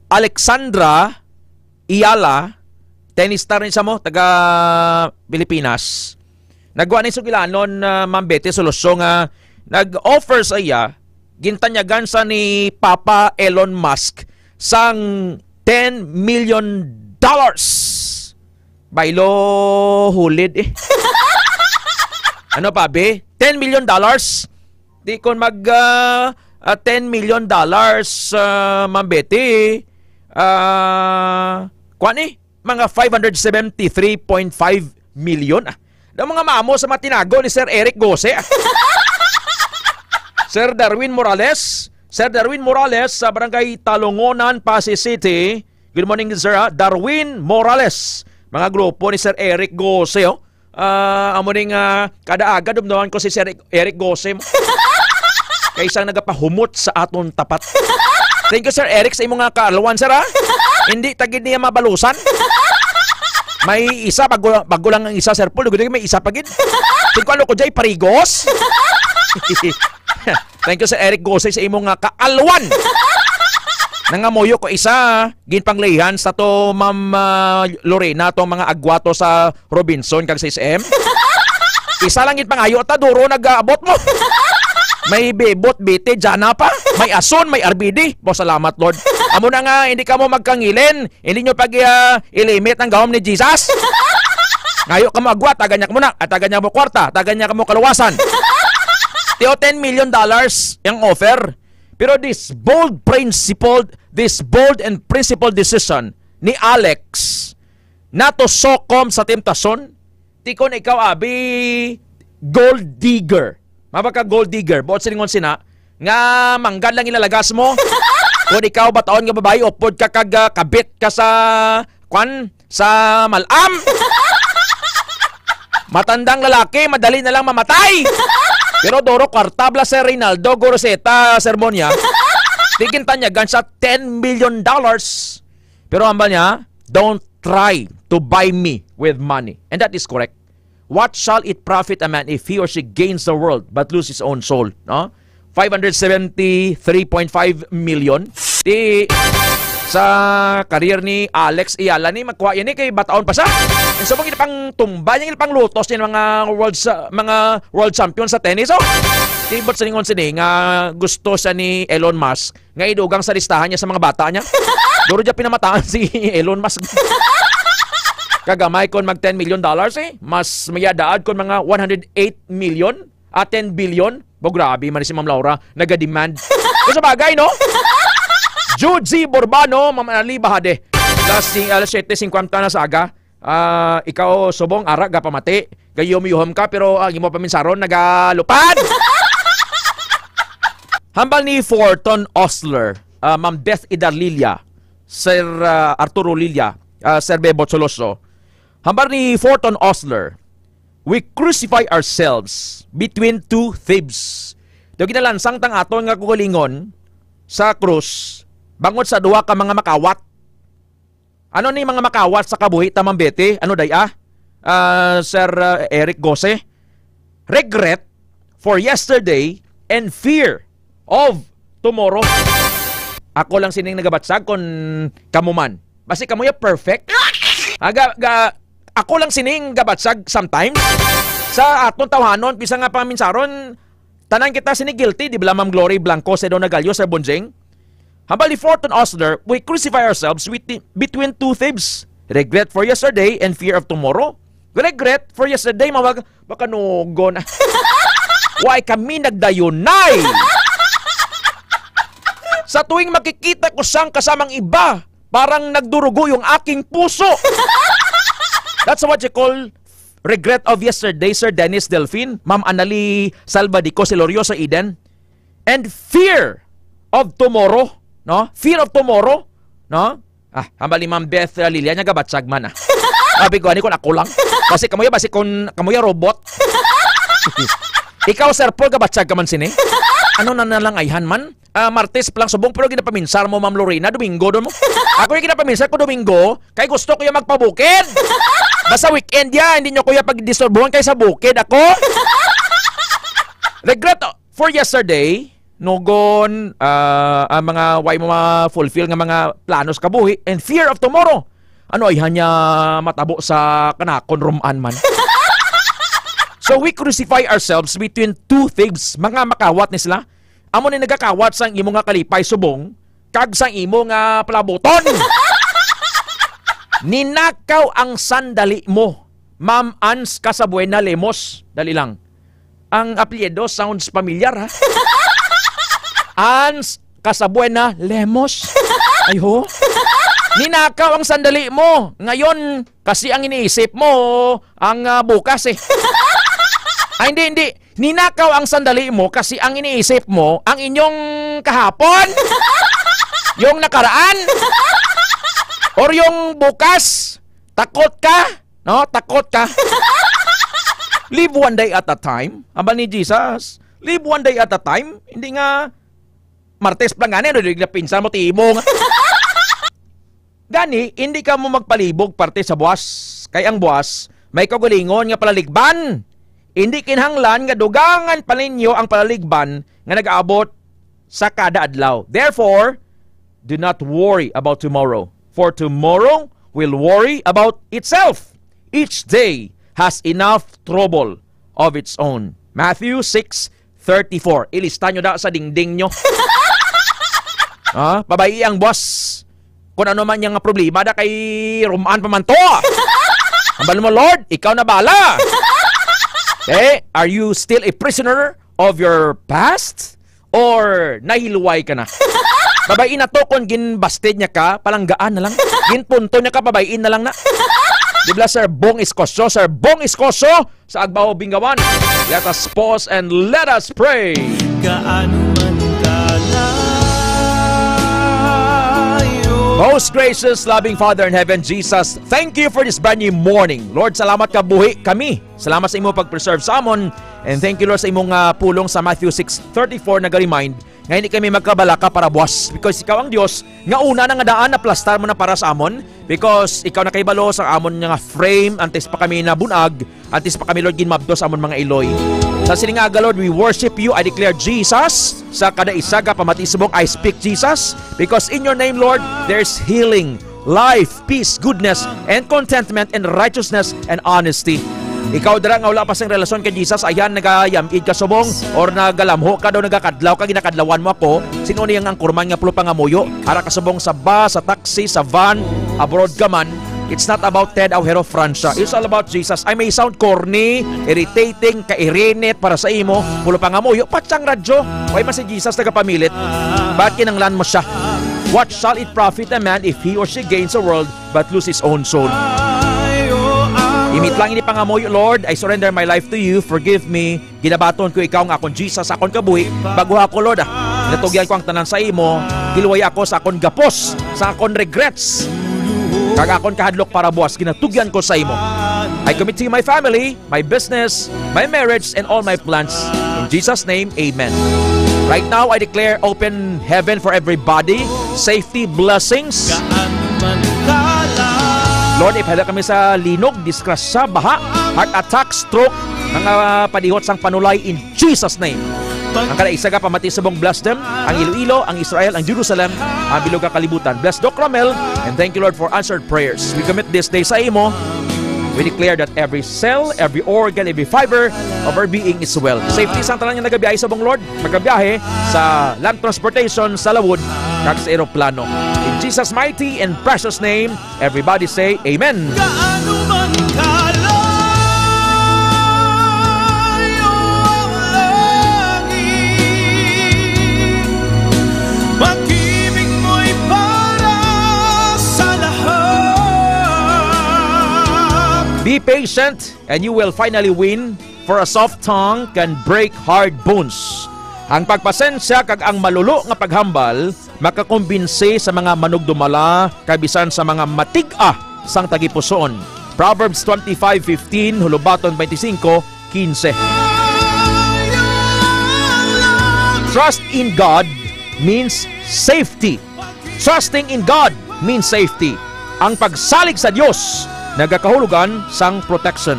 Alexandra Iyala, tennis star rin siya mo, taga Pilipinas. Nagwa ni sugilanon Ma'am Betty solusyon nga nag-offer sa iya gintanyagan sa ni Papa Elon Musk sang $10 million. Baylo hulid eh. Ano pa be? $10 million? Di kon mag $10 million Ma'am Betty. Kuan eh? Mga 573.5 million ah. Ang mga mamo sa matinago ni Sir Eric Gose. Sir Darwin Morales sa Barangay Talongonan, Pasay City. Good morning, Sir Darwin Morales. Mga grupo ni Sir Eric Gose. Amuning kada-aga dumdaman ko si Sir Eric Gose. Kaysang nagapahumot sa aton tapat. Thank you, Sir Eric, sa imong kaalawan, sir. Hindi tagid niya mabalusan. May isa, bago lang ang isa, Sir Paul. May isa pagid. Tingko ano ko dyan, parigos. Thank you, Sir Eric Gose, sa imong kaalwan. Nangamoyo ko isa, ginpanglayhan sa to, Ma'am Lorena, to mga agwato sa Robinson, kag sa SM. Isa lang ginpangayo, ta, duro nag-aabot mo. May bebot, bete, dyan pa. May ason, may RBD. Bo, salamat, Lord. Amo na nga, hindi ka mo magkangilin. Hindi nyo pag ilimit ang gawam ni Jesus. Ngayo ka mo agwa, taga niya ka mo na. At taga niya mo kwarta, taga niya ka mo kaluwasan. Tiyo, $10 million yung offer. Pero this bold and principled decision ni Alex na to sokom sa temptasyon, tikon ikaw, abi, gold digger. Mabaka gold digger, buot siningon sina, nga manggad lang ilalagas mo. Kung ikaw bataon nga babae, upod ka kabit ka sa, sa malam. Matandang lalaki, madali na lang mamatay. Pero doro, kwartabla si Reynaldo Goroseta, sermonya, tigin tanyagan sa $10 million. Pero amba niya, don't try to buy me with money. And that is correct. What shall it profit a man if he or she gains the world but lose his own soul? No? 573.5 million. Sa career ni Alex Iyala ni magkuha yan kay bataon pa siya. And so mga pang tumba yung pang lutos niya mga world champion sa tennis. Oh. Tibot sa ningon sini nga gusto siya ni Elon Musk nga idugang sa listahan niya sa mga bata niya. Duro diya pinamataan si Elon Musk. Kagamay kon mag $10 million eh. Mas mayadaad kon mga 108 million at 10 billion. Bo grabe man si Ma'am Laura naga-demand. Sa bagay no? Jude Borbano, Ma'am Ali Bahade. Last 7:50 na saga. Ikaw subong ara ga pamati. Gayom-yuhom ka pero ang imo paminsaron nagalupad. Hambal ni Forton Osler, Ma'am Beth Idarlilia, Sir Arturo Lilia, Sir Bebo Choloso. Hambal ni Forton Osler, we crucify ourselves between two thieves. Daw ginalansang tang aton nga kugalingon sa krus bangod sa duha ka mga makawat. Ano ni mga makawat sa kabuhi Ma'am Betty? Ano day Sir Eric Gose? Regret for yesterday and fear of tomorrow. Ako lang sining nagabatsag kon kamuman. Basi kamuya perfect. Ako lang sining gabatsag sometimes. Sa aton tawhanon, pisa nga paminsaron, tanan kita sinig guilty, di ba Ma'am Glory Blanco, Sedo Nagalyo, Sir Bonjeng? Habali Fortune Osler, we crucify ourselves between two thieves. Regret for yesterday and fear of tomorrow. Regret for yesterday, baka nugo na. Why kami nagdayunay? Sa tuwing makikita ko siyang kasamang iba, parang nagdurugo yung aking puso. That's what you call regret of yesterday, Sir Dennis Delfin, Ma'am Anali Salvadico Silorio sa Eden. And fear of tomorrow, no? Fear of tomorrow, no? Hambali Ma'am Beth Lilia niya gabatsag man ah. Sabi ko, ani ko ako lang. Kasi kamuya robot. Ikaw, Sir Paul, gabatsag ka man sini. Ano na nalangayhan man? Martes pa lang subong, pero ginapaminsar mo, Ma'am Lorena, Domingo doon mo. Ako yung ginapaminsar ko Domingo, kaya gusto ko yung magpabukid. Basta weekend ya, hindi nyo kuya pag-disturbuhan kayo sa bukid. Ako? Regret for yesterday, nugon, ang mga why mo ma-fulfill ng mga planos kabuhi, and fear of tomorrow. Ano ay hanya matabo sa kanakon rumaan man. So we crucify ourselves between two thieves. Mga makawat ni sila. Amo ni nagakawat sang imo nga kalipay subong, kag sang imo nga palaboton. Ninakaw ang sandali mo, Ma'am Ans Casabuena Lemos. Dali lang. Ang apelyido sounds familiar, ha? Ans Casabuena Lemos. Ay ho. Ninakaw ang sandali mo. Ngayon, kasi ang iniisip mo, ang bukas eh. Ay, hindi. Ninakaw ang sandali mo kasi ang iniisip mo, ang inyong kahapon, yung nakaraan, or yung bukas. Takot ka, no? Takot ka. Live one day at a time. Aba ni Jesus, live one day at a time. Hindi nga, Martes pa nga na pinsan mo, timo nga. Gani, hindi ka mo magpalibog parte sa buwas. Kaya ang buwas, may kagulingon nga palaligban. Hindi kinahanglan nga dugangan pa ninyo ang palaligban nga nag-aabot sa kada adlaw. Therefore, do not worry about tomorrow. For tomorrow will worry about itself. Each day has enough trouble of its own. Matthew 6:34. Ilista nyo da sa dingding nyo. Pabai ang boss. Kung ano man yung problema da kay rumaan pa man to. Ambal mo, Lord, ikaw na bala. Okay, are you still a prisoner of your past? Or nahiluway ka na? Babayin na to kung ginbasted niya ka, palanggaan na lang. Ginpunto niya ka, babayin na lang na. Dibla Sir Bong Iskosyo, Sir Bong Iskosyo sa Agbaw Bingawan. Let us pause and let us pray. Gaano man Most gracious, loving Father in heaven, Jesus, thank you for this brand new morning. Lord, salamat ka buhi kami. Salamat sa imo pag-preserve sa amon. And thank you, Lord, sa imong pulong sa Matthew 6:34 nag-remind nga hindi kami magkabalaka para buwas. Because ikaw ang Diyos, nga una na nga daan na plastar mo na para sa amon. Because ikaw na kaibalo sa amon nga frame, antes pa kami nabunag, antes pa kami, Lord, ginmabdo sa amon mga iloy. Sa siningaga, Lord, we worship you. I declare Jesus. Sa kada isaga pamatisubok, I speak Jesus. Because in your name, Lord, there's healing, life, peace, goodness, and contentment, and righteousness, and honesty. Ikaw dara nga wala pa sang relasyon kay Jesus, ayan nagayamid ka subong or nagalamho ka daw nagakadlaw ka ginakadlawan mo ako. Sino niyang ang kurman nga pulo pangamuyo? Ara ka subong sa bus, sa taxi, sa van, abroad ka man. It's not about Ted Aujero Francia. It's all about Jesus. I may sound corny, irritating, kairinit para sa imo. Pulo pangamuyo, patsang radyo. Why man si Jesus nagapamilit? Bakit kinanglan mo siya? What shall it profit a man if he or she gains the world but lose his own soul? Imit lang ini pangamoy, Lord, I surrender my life to you. Forgive me. Ginabaton ko ikaw nga akong Jesus, akon kabuhi. Bago ako, Lord, natugyan ko ang tanan sa imo. Hilway ako sa akon gapos, sa akon regrets. Kag akon kahadlok para buwas, ginatugyan ko sa imo. I commit to you my family, my business, my marriage, and all my plans. In Jesus' name, amen. Right now, I declare open heaven for everybody. Safety, blessings. Lord, ipahala kami sa linog, disgrasya, baha, heart attack, stroke, mga padihot sang panulay in Jesus' name. Ang kalaisa ka pamati subong bless them, ang Iloilo, ang Israel, ang Jerusalem, ang bilog ka kalibutan. Bless Doc Ramel, and thank you Lord for answered prayers. We commit this day sa imo. We declare that every cell, every organ, every fiber of our being is well. Safety sang tanan nga nagabiyahe sa bong Lord, magabiyahe sa land transportation sa lawod kag sa eroplano. In Jesus' mighty and precious name, everybody say Amen. Be patient and you will finally win, for a soft tongue can break hard bones. Ang pagpasensya kag ang malulo nga paghambal makakumbinsi sa mga manugdumala kabisan sa mga matig-a sang tagipusoon. Proverbs 25:15, Hulubaton 25:15. Trust in God means safety. Trusting in God means safety. Ang pagsalig sa Dios nagakahulugan sang protection.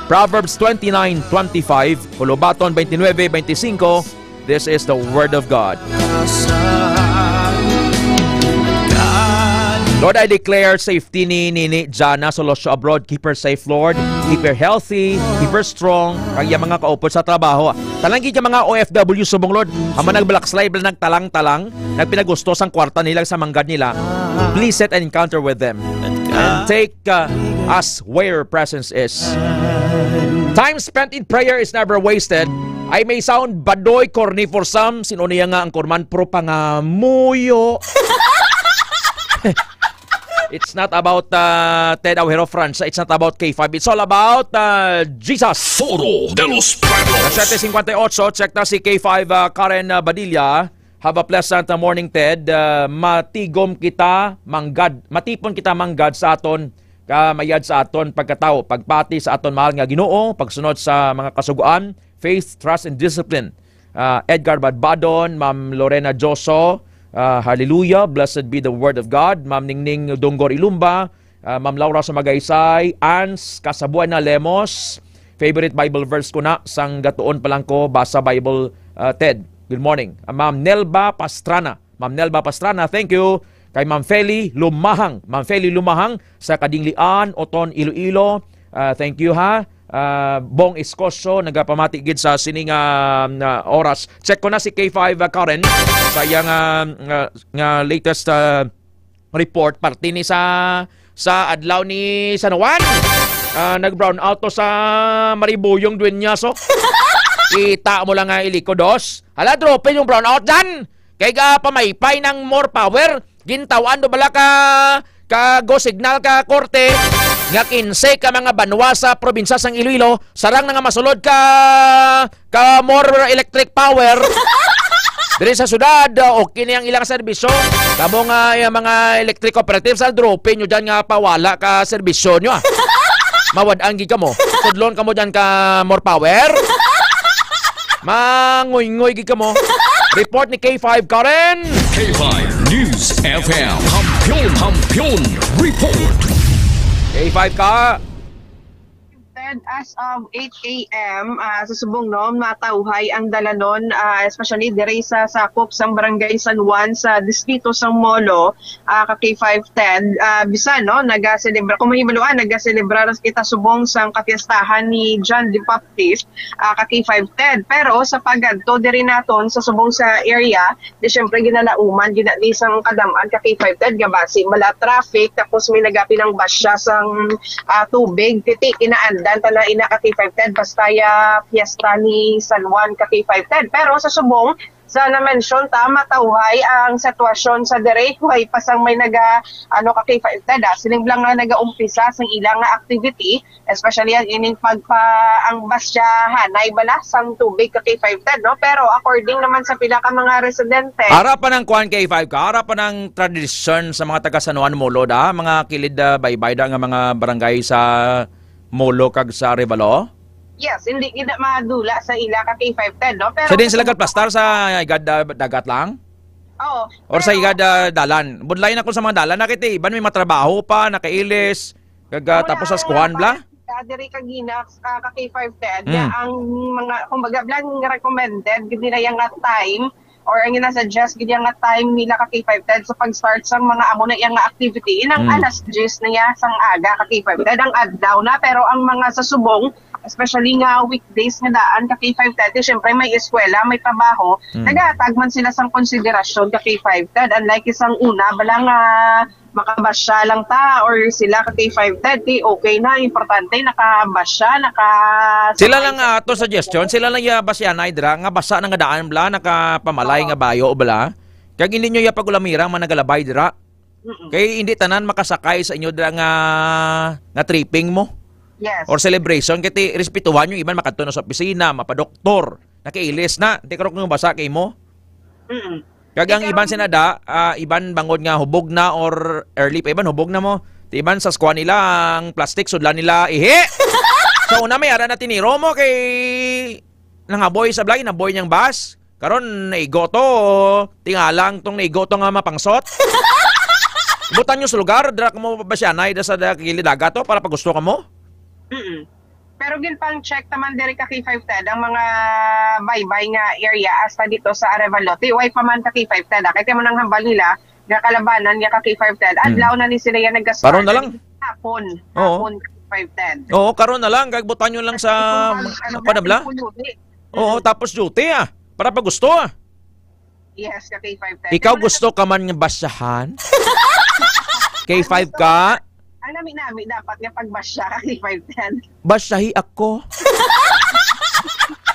Proverbs 29:25, Hulubaton 29:25. This is the word of God. Lord, I declare safety ni Nini Jana sa Losyo Abroad. Keep her safe, Lord. Keep her healthy, keep her strong. Kaya mga kaupod sa trabaho. Talanggi ka mga OFW subong, Lord. Ama nag-blackslide, nagtalang-talang, nagpinagusto sang kwarta nila sa manggad nila. Please set an encounter with them. And take us where your presence is. Time spent in prayer is never wasted. I may sound badoy, corny for some. Sinuniya nga ang kurman, pro pangamuyo. It's not about Ted Auhero France. It's not about K5. It's all about Jesus. Foro de los Pueblos. 7:58, check na si K5 Karen Badilla. Have a pleasant morning, Ted. Matigom kita manggad. Matipon kita manggad sa aton. Kamayad sa aton pagkatao. Pagpati sa aton mahal nga Ginoo. Pagsunod sa mga kasuguan. Faith, trust, and discipline. Edgar Badbadon, Ma'am Lorena Joso. Hallelujah, blessed be the word of God. Ma'am Ningning Donggor Ilumba, Ma'am Laura Sumagaysay, Ans Kasabuan na Lemos. Favorite Bible verse ko na, sang gatuon pa lang ko, basa Bible, Ted. Good morning. Ma'am Nelba Pastrana. Ma'am Nelba Pastrana, thank you. Kay Ma'am Feli Lumahang. Ma'am Feli Lumahang sa Kadinglian, Oton, Iloilo. Thank you ha. Bong Escoso, nagapamati gid sa sining oras. Check ko na si K5 Karen sa iyang latest report. Parti ni sa adlaw ni San Juan. Nag-brown out to sa Maribuyong Duenyaso. Kita mo lang nga iliko dos. Hala, drope yung brown out dyan. Kaya ka pamaypay ng more power. Gintawan do bala ka go signal ka korte. Nga 15 ka mga banwa sa probinsya sang Iloilo, sarang nga masulod ka more electric power. Diri sa syudad, okay na yung ilang serbisyo. Kamo nga yung mga electric cooperatives, drope nyo dyan nga pawala ka serbisyo nyo. Mawadang gig ka mo. Sudlon ka mo dyan ka more power. Mangoy-ngoy gig ka mo. Report ni K5 Karen. K5 News FM. Kampiyon Report. K5 ka. As of 8 a.m. Sa Subong matauhay ang dalanon, especially dire sa sakop sang Barangay San Juan sa distrito sang Molo, ka K510. Bisan nagaselebra, kung mahimaluan, nagaselebrar kita Subong sang kapiestahan ni John the Baptist, ka K510. Pero sa pagadto dire naton sa Subong sa area, di syempre ginalauman, ginali sang kadaman ka K510, gabasi mala traffic, tapos may nagapi ng basya sang tubig, titik inaandan tala ina ka K510 basta ya fiesta ni San Juan ka K510. Pero sa Subong, sa na-mention matauhay ang sitwasyon sa dire, huwag pasang may ka K510 siling lang nga nagaumpisa sa ilang activity, especially ang ining ang basyahan na ibala sang tubig ka K510, pero according naman sa pila ka mga residente, harapan ng kuan K5 ka, harapan ng tradisyon sa mga taga San Juan Molo mga kilid baybay nga mga barangay sa Molo kag sa Revalo? Yes, hindi kita madula sa ila ka K510, pero sa din sila plastar sa igad dagat lang? Oo. Or sa igad dalan? Budlay na ko sa mga dalan, nakita iban may matrabaho pa, nakailis, tapos sa skuhan bla? diri kagina ka K510 nga ang mga kumbaga blang recommended gid nila yang nga time or ang ina-suggest gid yang nga time nila ka K510 sa pag-start sang mga amo na yang nga activity inang alas 10 na ya sang aga ka K510 ang adlaw na pero ang mga sa subong especially nga weekdays nga daan ka K510 syempre may eskwela may trabaho nagatag man sila sang konsiderasyon ka K510 unlike isang una balang makabasya lang ta or sila ka K510 okay na importante nakabasya sila lang to suggestion sila lang ya basya na idra nga basa nga daan bla nakapamalay nga bayo bla kag hindi nyo ya pagulamirang managalabay dira kay hindi tanan makasakay sa inyo dira nga tripping mo. Yes. Or celebration kiti respetuhan yung iban makadto sa opisina, mapadoktor, nakailis na, di karok nga basa kay mo. Kagang iban sinada, iban bangod nga hubog na or early pa iban hubog na mo. Di iban sa squad nila ang plastic sudlan nila ihi. So una may ara na tiniro mo kay nangaboy sa blay, naboy niyang bus. Karon naigo to, tingalang tong naigo to nga mapangsot. Butan nyo sa lugar, dira ka mo babasyanay da sa gilidaga to para pag gusto ka mo. Pero gin pang check naman diri ka K510 ang mga baybay nga area hasta dito sa Arevalote. Way pa man ka K510 kay mo nang hambal nila nga kalabanan nga ka K510 adlaw na ni sila yan naggastar. Karon na lang. Hapon K510. Oo, karon na lang gagbutan nyo lang sa padabla. Oo, tapos duty para pag gusto Yes, ka K510. Ikaw gusto ka man nga basyahan? K5 ka? Nami dapat nga pagbasya ka K510. Basyahi ako.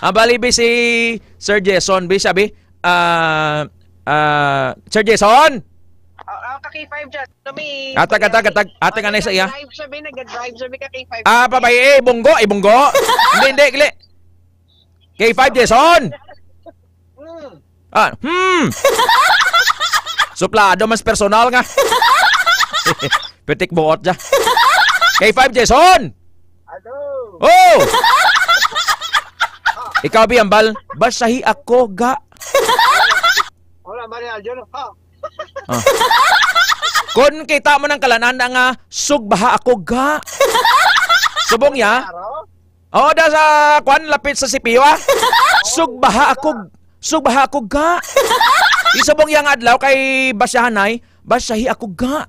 Bali si Sir Jason, sabi, Sir Jason! Ka K5 dyan. Atag anay sa iya. Nag-drive sabi ka K5. Babay, bunggo. Hindi, gili. K5 Jason! Suplado mas personal nga. Pitik buot dyan. K5 Jason! Hello! Oh! Ikaw biyambal, basahi ako ga. Wala ba niya dyan? Kung kita mo ng kalanan nga sugbaha ako ga. Subong ya? Oh, da sa kwan lapit sa sipiwa. Sugbaha ako ga. Isubong yang adlaw kay basyahanay, basahi ako ga.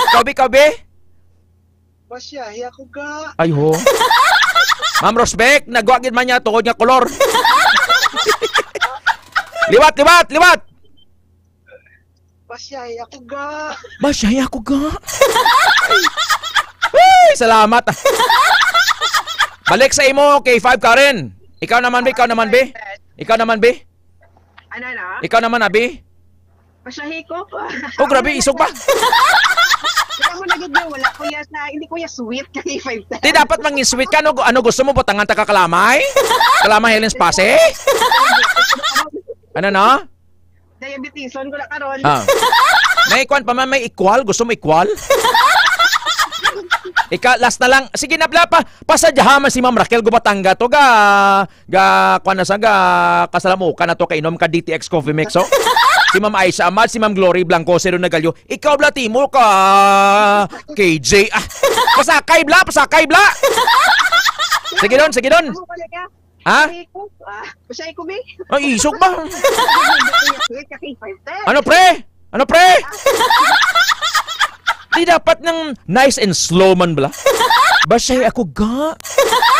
Kabi. Basyahi ako ga. Ay ho. Ma'am Rosbeck, nagwagid man niya tukod nga kolor. Liwat. Basyahi ako ga. Basyahi ako ga. Uy, salamat. Balik sa imo, K5 ka rin. Ikaw naman, be. Ano na? Ikaw naman, Abi. Basyahi ko. Oh, grabe, isog ba? Hindi ko ya sweet ka K510. Di dapat mangin sweet ka. Ano gusto mo? Butangan ta ka kalamay? Kalamay Helen's Pase? Ano na? Diabetison ko na karon. May ikwan pa man, may equal. Gusto mo equal? Last na lang. Sige na pa. Pasadyahan si Ma'am Raquel Gubatanga to kwan na sa kasalamukan na to kainom ka DTX Coffee Mix. So? Si Ma'am Aisha Ahmad, si Ma'am Glory Blanco, si Ron Nagalyo. Ikaw bla timo ka KJ. Pasakay bla. Sige don. Ha? Pasay ko, be. Ay, isog ba? Ano pre? Di dapat ng nice and slow man bala. Basay ako ga.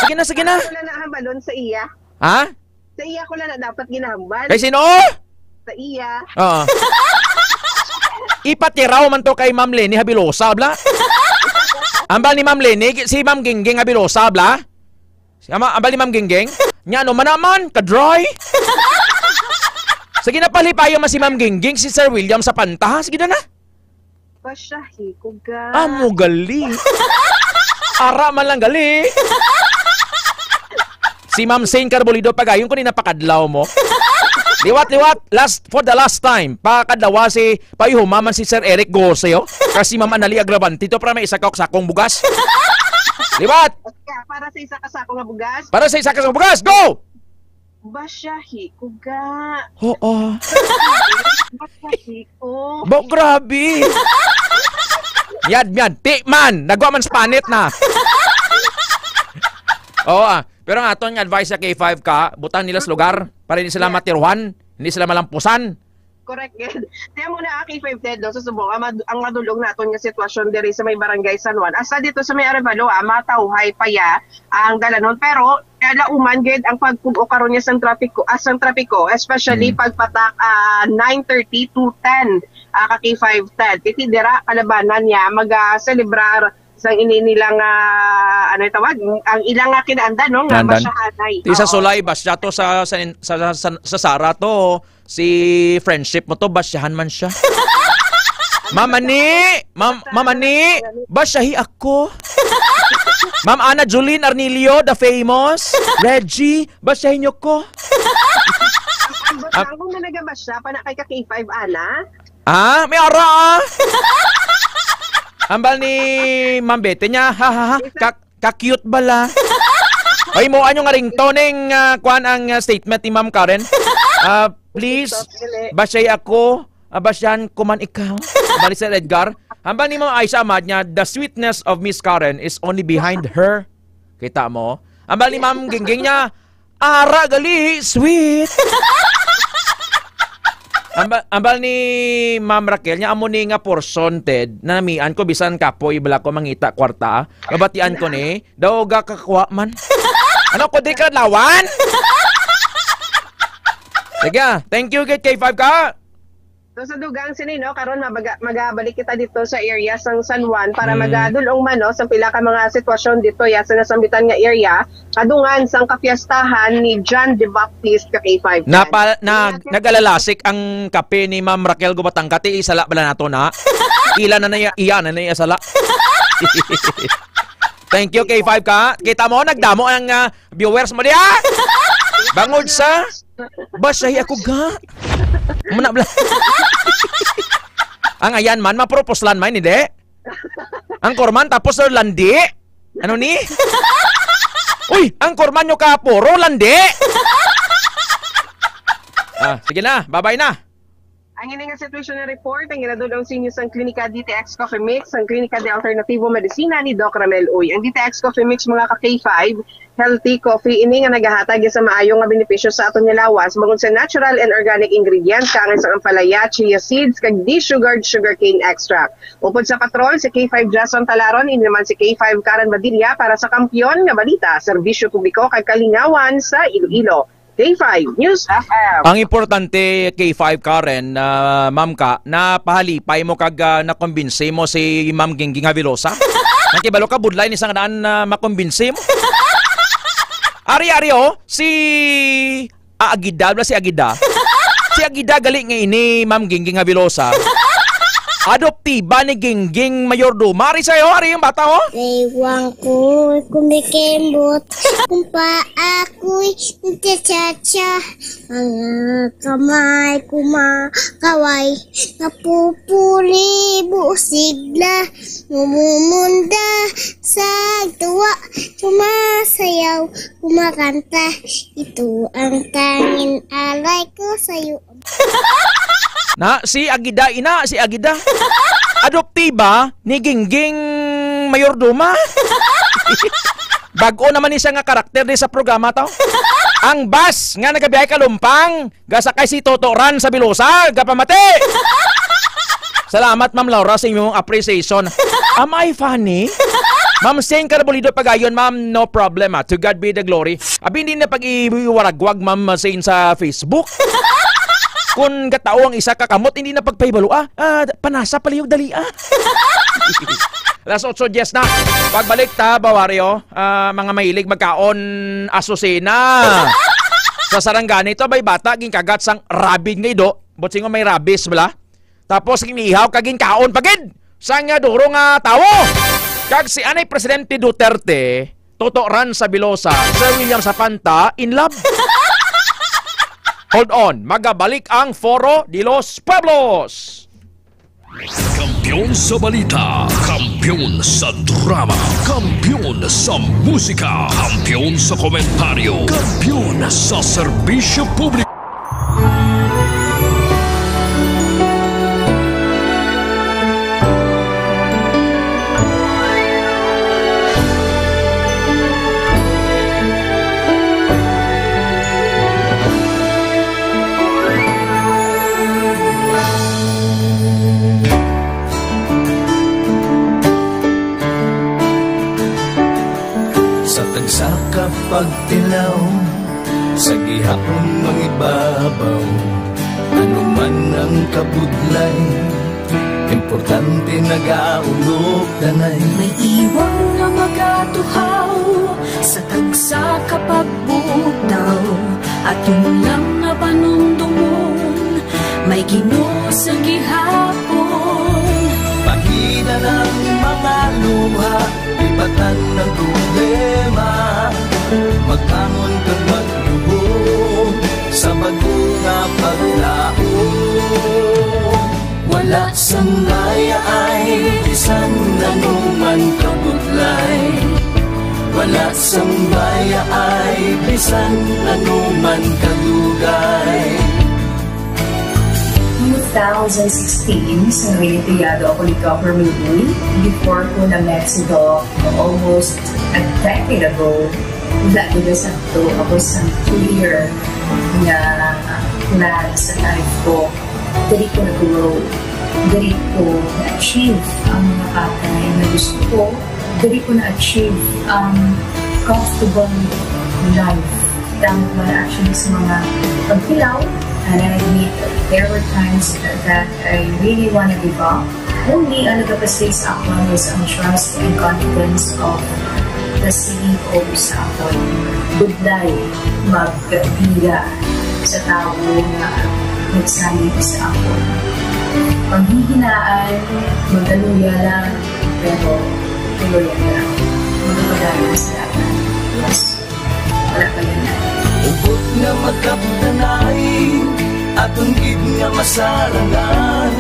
Sige na. Wala na hambalon sa iya. Ha? Sa iya ko lang na dapat ginahambal. Kay sino? Sa iya. Oo. Ipatiraw man to kay Ma'am Lenny Habilosa bla. Ambal ni Ma'am Lenny, si Ma'am Gingging Habilosa bla. Ambal ni Ma'am Gingging. Nya ano man naman, ka-dry. Sige na palipayo man si Ma'am Gingging, si Sir William sa panta. Sige na. Basyahi ko ga. Amo gali. Ara man lang gali. Si Ma'am Saint Carbolido pagayon ko ni napakadlaw mo. Liwat. For the last time. Pakadawa si payuhumaman si Sir Eric Goseo. Kasi Ma'am Anali Agravante. Ito para may isa sakong bugas. Liwat. Para sa isa kasakong bugas. Para sa isa kasakong bugas. Go! Basyahi ko ga. Oo. Basyahi ko. Grabe. Yan. Tikman. Nagwa man sa panit na. Oo pero ang atong advice sa K5 ka, butang nila sa lugar para hindi sila matiruhan, hindi sila malampusan. Correct, Ed. Kaya muna K5 Ted, no, susubok, ang madulong naton nga sitwasyon diri sa may barangay San Juan. Asa dito sa may Arevalo, matauhay pa ya ang dalanon. Pero, lauman, Ged, ang pagpugo karon niya sang trapiko, especially pagpatak 9:30 to 10 ka K5 Ted. Itidira kalabanan niya, mag-celebrar sang nilang ano tawag ang ilang kinaanda no nga basyahanay. Ti sa Sulay basya to sa Sara to si friendship mo to basyahan man siya. Mama ni basyahi ako. Ma'am Ana Julene Arnilio the famous Reggie basyahin niyo ko. Ang kung nagabasya pa na kay ka K5 Ana. May ara Ambal ni Ma'am Bete niya, ka-cute bala. Ay mo anyo nga ringtoning kuan ang statement ni Ma'am Karen. Please, basyay ako, basyan ko man ikaw. Ambal ni Sir Edgar. Ambal ni Ma'am Aisha Ahmad niya, the sweetness of Miss Karen is only behind her. Kita mo? Ambal ni Ma'am Gingging niya, ara gali, sweet. Ambal ni Ma'am Raquel niya amo ni nga portion Ted na namian ko bisan kapoy bala ko mangita kwarta babatian ko ni daw ga kakuha man ano ko di ka lawan. Sige thank you kay K5 ka. So sa dugang sinino karon magabalik kita dito sa area sang San Juan para magadulong man no sa pila ka mga sitwasyon dito ya sa nasambitan nga area kadungan sang kapiyastahan ni John the Baptist ka K5. Nagalalasik ang kape ni Ma'am Raquel Gubatangkati isala bala nato na. Ila na iya na sala. Thank you K5 ka. Kita mo nagdamo ang viewers mo diya. Bangod sa basahi ako ga. Muna bala. Ang ayan man maproposlan man hindi. Ang korman tapos landi. Ano ni? Uy, ang korman nyo ka puro landi. Sige na, bye-bye na. Ang ini nga situation na report ang ginadulong sa inyo sa Klinika DTX Coffee Mix, ang Klinika de Alternativo Medicina ni Doc Ramel Uy. Ang DTX Coffee Mix mga ka-K5, healthy coffee, ini nga nagahatag sa maayong nga benepisyo sa aton nga lawas, bangod sa natural and organic ingredients, kangay sa ampalaya, chia seeds, kag de-sugared sugarcane extract. Upod sa patrol, si K5 Jason Talaron, ini naman si K5 Karen Badilla para sa kampiyon nga balita, serbisyo publiko kag kalingawan sa Iloilo. K5 News FM. Ang importante K5 Karen, ma'am ka, na pahalipay mo kag nakumbinsi mo si Ma'am Gingging Havilosa. Nakibalo ka budlay ni isang daan na makumbinsi mo. Ari-ari si Agida, si Agida. Si Agida gali nga ini Ma'am Gingging Havilosa. Adoptiba ni Gingging Mayordoma. Ari sa'yo, ari yung bata Ewan ko, kumikembot. Kung pa ako'y nagtsatsa. Mga kamay kumakaway. Napupuli busigla. Mumumunda sa tuwa. Sumasayaw, kumakanta. Ito ang tangin alay ko sa'yo. Na, si Agida, ina, si Agida. Adoptiba ni Gingging Mayordoma. Bago naman isa nga karakter di sa programa to. Ang bus nga nagabiyahe ka Lumpang, gasakay si Toto Ran sa Bilosa, gapamati. Salamat Ma'am Laura sa inyong appreciation. Am I funny? Ma'am Seng Carabulido pagayon, ma'am, no problem. To God be the glory. Abi hindi na pag-iwaragwag, Ma'am Seng sa Facebook. Kung gatao ang isa kakamot, hindi na pagpaibalo. Panasa palihog dali. Alas 8:10 na. Pagbalik ta, Bawario. Mga mahilig magkaon asusina. Sa Sarangani ito, may bata, ginkagat sang rabid nga ido. Butsingo may rabis, bala. Tapos, ginihaw, kaging kaon pagid. Sang nga duro nga tao. Kag si anay Presidente Duterte, Toto Ran sa Bilosa, Sir William Sapanta, in love. Hold on, magabalik ang Foro de los Pueblos. Kampiyon sa balita, kampiyon sa drama, kampiyon sa musika, kampiyon sa komentaryo, kampiyon sa serbisyo publiko. magtilaw sa gihapon mangibabaw. Ano man ang kabudlay, importante nagaulog danay. May iwang nga magatuhaw sa tagsa kapagbutaw, at yung lang nga panumdumon may Ginoo sa gihapon. Pahina ng mga luha, ibatan ng problema, magkamon kag magluhog sa bago-nga paglaom. Wala sang laya ay bisan anuman kabudlay. Wala sang laya ay bisan anuman kadugay. 2016, sa Olimpiado ako ni Dr. Milby. Before ko na Mexico, almost a decade ago, lagi na sakto ako sa clear na plan sa life ko. Dali ko na-grow, dali ko na-achieve ang mga patay na gusto ko, dali ko na-achieve ang comfortable life. Tama ko na actually sa mga pagkilaw. And I admit there were times that I really want to give up. Only ang nagpapasis ako is ang trust and confidence of the CEO sa ako. Budlay, magbiga sa tao na nagsanib sa ako. Panghihinaan, magaluya lang, pero tuloy lang. Magpagaya sa lahat. Yes, wala pa yan na. Ubot nga magkapdanay, atong gid nga masarangan,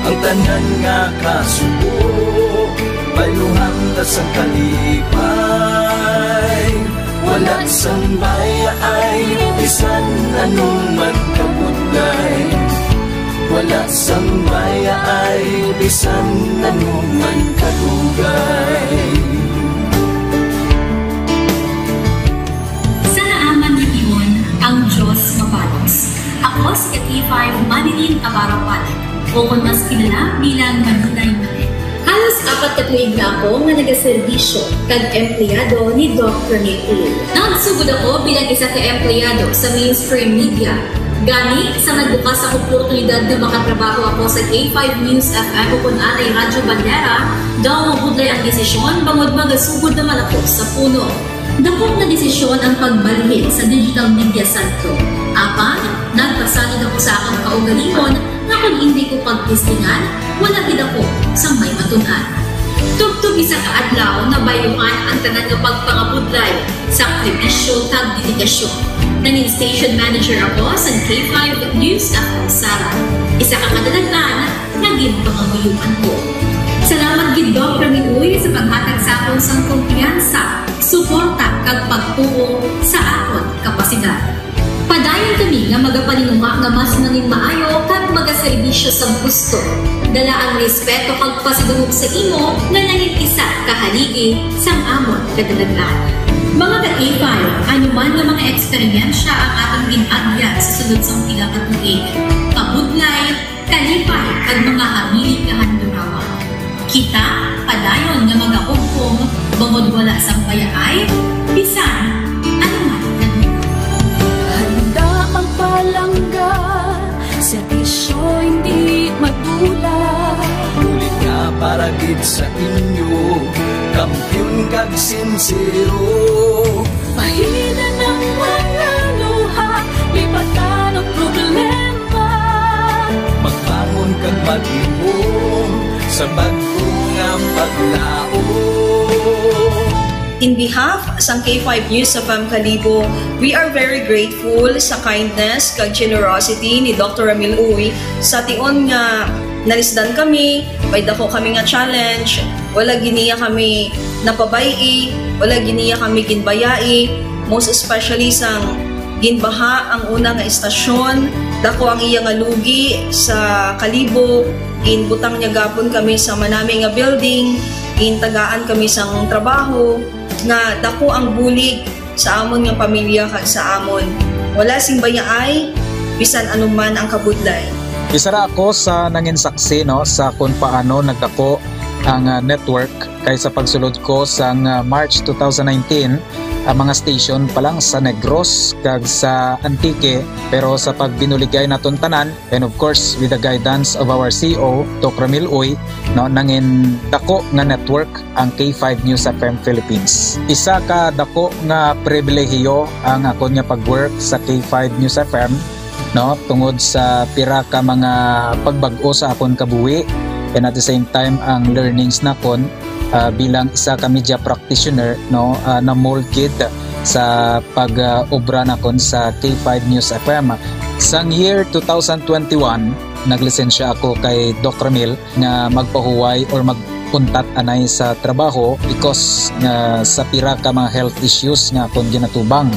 ang tanan nga kasubo, bayuhan ta sa kalipay. Wala sang baya ay bisan anuman kabudlay. Wala sang baya ay bisan anuman kadugay. Ang Diyos mapalos. Ako si Kat-5 Manilin Abarapalit, o kung mas kilala bilang Manunay Manin. Halos 4 na tuig na ako nga nagaserbisyo kag empleyado ni Dr. Nicole. Nagsugod ako bilang isa ka empleyado sa mainstream media. Gani, sa nagbukas ang oportunidad na makatrabaho ako sa K5 News FM o kung anay Radyo Bandera, daw mabudlay ang desisyon bangod magasugod naman ako sa puno. Dakot na desisyon ang pagbalhin sa digital media santro. Apan, nagpasanid ako sa akong kaugalingon na kung hindi ko pagtistingan, wala din ako sa may matunan. Tugtog isa ka adlaw na bayuhan ang tanan ng pagpangabudlay sa sakripisyo kag dedikasyon. Nanging station manager ako sa K5 News FM Sara. Isa ka kadalagnan, naging pangabuyuhan ko. Salamat gid Dr. Miluy sa paghatag sa akong sang kumpiyansa, suporta kag pagtuo sa akon kapasidad. Padayon kami nga magapaninunga nga mas nanging maayo kag magaserbisyo sa gusto. Dala ang respeto kag pasidungog sa imo nga nanging isa kahaligi sang amon kadalaglan. Mga ka-K5, anuman nga mga eksperyensya ang atong ginagyan sa sunod sang pila ka tuig. Kabudlay, kalipay kag mga hamili kahandurawan. Kita, padayon nga mag-augpong, bangod wala sang payaay, bisan, anuman na handa magpalangga, serbisyo hindi madula. Ulit nga para gid sa inyo, kampiyon kag sincero. Pahina ng mga luha, lipatan ang problema, magbangon kag mag-ibong sa bago-nga paglaom. In behalf sa K5 News FM Kalibo, we are very grateful sa kindness kag generosity ni Dr. Ramil Uy sa tion nga nalisdan kami, may dako kami nga challenge, wala giniya kami napabayi, wala giniya kami ginbayai, most especially sang ginbaha ang una nga istasyon, dako ang iya nga lugi sa Kalibo, ginbutang niya gapon kami sa manami nga building, gintagaan kami sang trabaho, nga dako ang bulig sa amon nga pamilya kag sa amon. Wala sing bayaay, bisan anuman ang kabudlay. Isa ra ako sa nangin saksi no sa kung paano nagdako ang network kay sa pagsulod ko sa March 2019 mga station pa lang sa Negros kag sa Antique, pero sa pagbinuligay naton tanan, and of course with the guidance of our CEO Dr. Ramil Uy, no, nangin dako nga network ang K5 News FM Philippines. Isa ka dako nga pribilehiyo ang ako nga pag-work sa K5 News FM, no, tungod sa pira ka mga pagbag-o sa akon kabuhi, and at the same time ang learnings nakon bilang isa ka media practitioner, no, na molded sa pag-obra nakon sa K5 News FM. Sang year 2021 naglisensya ako kay Doc Ramil nga magpahuway or magpuntat anay sa trabaho because sa pira ka mga health issues nga akong ginatubang.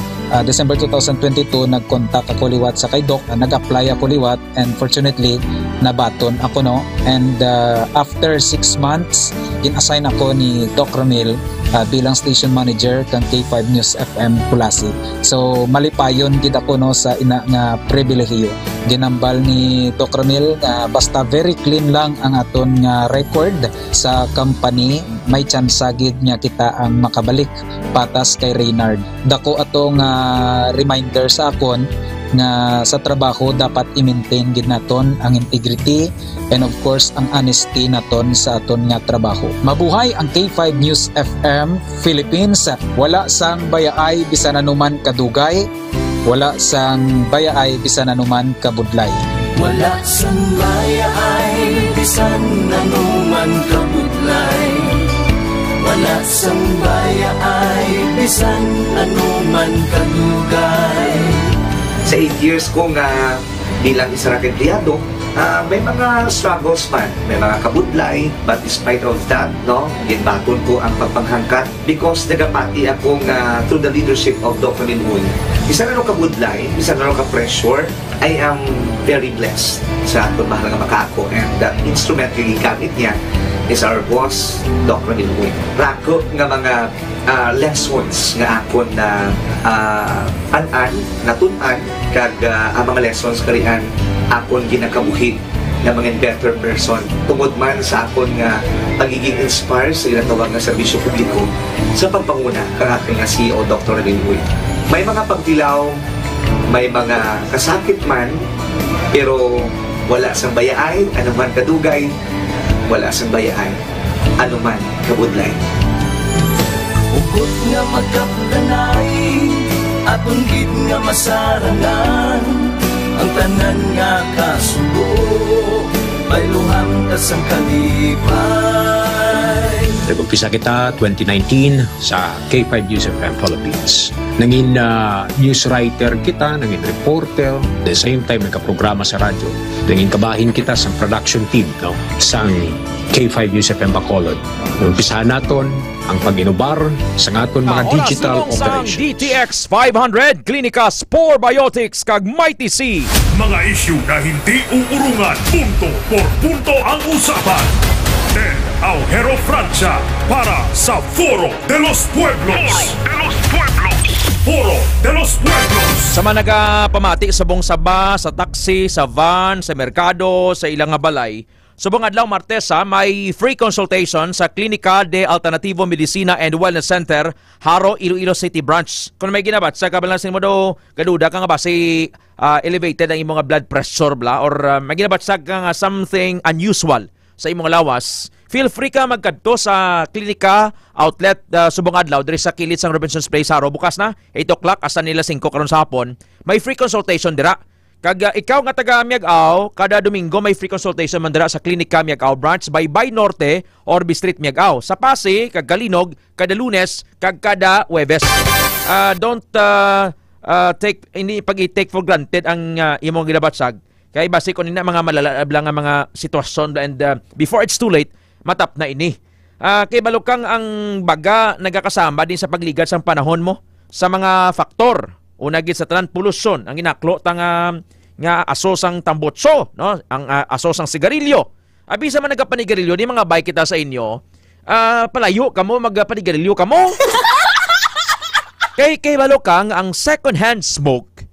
December 2022 nagkontak ako liwat sa kay Doc, nag-apply ako liwat, and fortunately nabaton ako, no, and after 6 months gin-assign ako ni Doc Ramil bilang station manager kang K5 News FM Pulasi. So malipayon gid ako, no, sa ina nga pribilehiyo. Ginambal ni Doc Ramil nga basta very clean lang ang aton nga record sa company, may chance gid nga kita ang makabalik patas kay Reynard. Dako ato nga reminder sa akon nga sa trabaho dapat i-maintain gid naton ang integrity and of course ang honesty naton sa aton nga trabaho. Mabuhay ang K5 News FM Philippines. Wala sang bayaay bisan anuman kadugay, wala sang bayaay bisan anuman kabudlay. Wala sang bayaay bisan anuman kabudlay. Wala sang bayaay bisan anuman kadugay. Sa 8 years ko nga bilang isa ra ka empleyado, may mga struggles man, may mga kabudlay, but despite of that, no, ginbaton ko ang pagpanghangkat because nagapati ako nga through the leadership of Dr. Linwood. Isa na kabudlay, isa na ka-pressure, I am very blessed sa atong mahal nga makako, and that instrument nga gigamit niya is our boss, Dr. Linwood. Rako nga mga lessons nga akon na natun-an kag ang mga lessons karian akon ginakabuhi na mga better person tungod man sa akon nga pagiging inspired sa ginatawag nga serbisyo publiko sa pagpanguna kang aking nga CEO Dr. Linwood. May mga pagdilaw, may mga kasakit man, pero wala sang bayaay anuman kadugay, wala sang bayaay anuman kabudlay. Ukot nga magkapdanay, atong gid nga masarangan, ang tanan nga kasubo, bayluhang kasang kalipay. Nag-umpisa kita 2019 sa K5 News FM Philippines. Nangin news writer kita, nangin reporter, at the same time nagka-programa sa radyo. Nangin kabahin kita sa production team, no, sang K5 News FM Bacolod. Umpisahan naton ang pag-inubar sa ngaton mga digital operations. DTX 500, Clinica Spore Biotics kag Mighty C. Mga isyu na hindi uurungan, punto por punto ang usapan. El Aujero Francia para sa Foro de los Pueblos. Foro de los Pueblos. Sa mga nagapamati sa buong saba, sa taxi, sa van, sa merkado, sa ilang nga balay, subong adlaw Martes may free consultation sa Klinika de Alternativo Medicina and Wellness Center, Haro, Iloilo City Branch. Kung may ginabat sa kabalansin mo do, gaduda ka nga ba si elevated ang imong blood pressure bla or may ginabat sa nga something unusual sa imong lawas, feel free ka magkadto sa Klinika Outlet subong adlaw diri sa kilid sang Robinson's Place, Haro. Bukas na 8 o'clock hasta nila 5 karon sa hapon. May free consultation dira. Kag ikaw nga taga Miagao, kada Domingo may free consultation man dira sa Klinika Miagao Branch, Baybay Norte or B Street Miagao. Sa Pasig, kag Kalinog, kada Lunes, kag kada Huwebes. Don't take for granted ang imong gilabatsag. Kay base ko nina mga malalablang nga mga sitwasyon and before it's too late, matap na ini. Kay balukang ang baga nagakasama din sa pagligad sa panahon mo sa mga faktor. Una gid sa tanan polusyon, ang inaklo nga asosang tambotso, no? Ang asosang sigarilyo. Abi sa man nagapanigarilyo ni mga bay kita sa inyo, palayo kamo magpanigarilyo kamo. kay balukang ang second hand smoke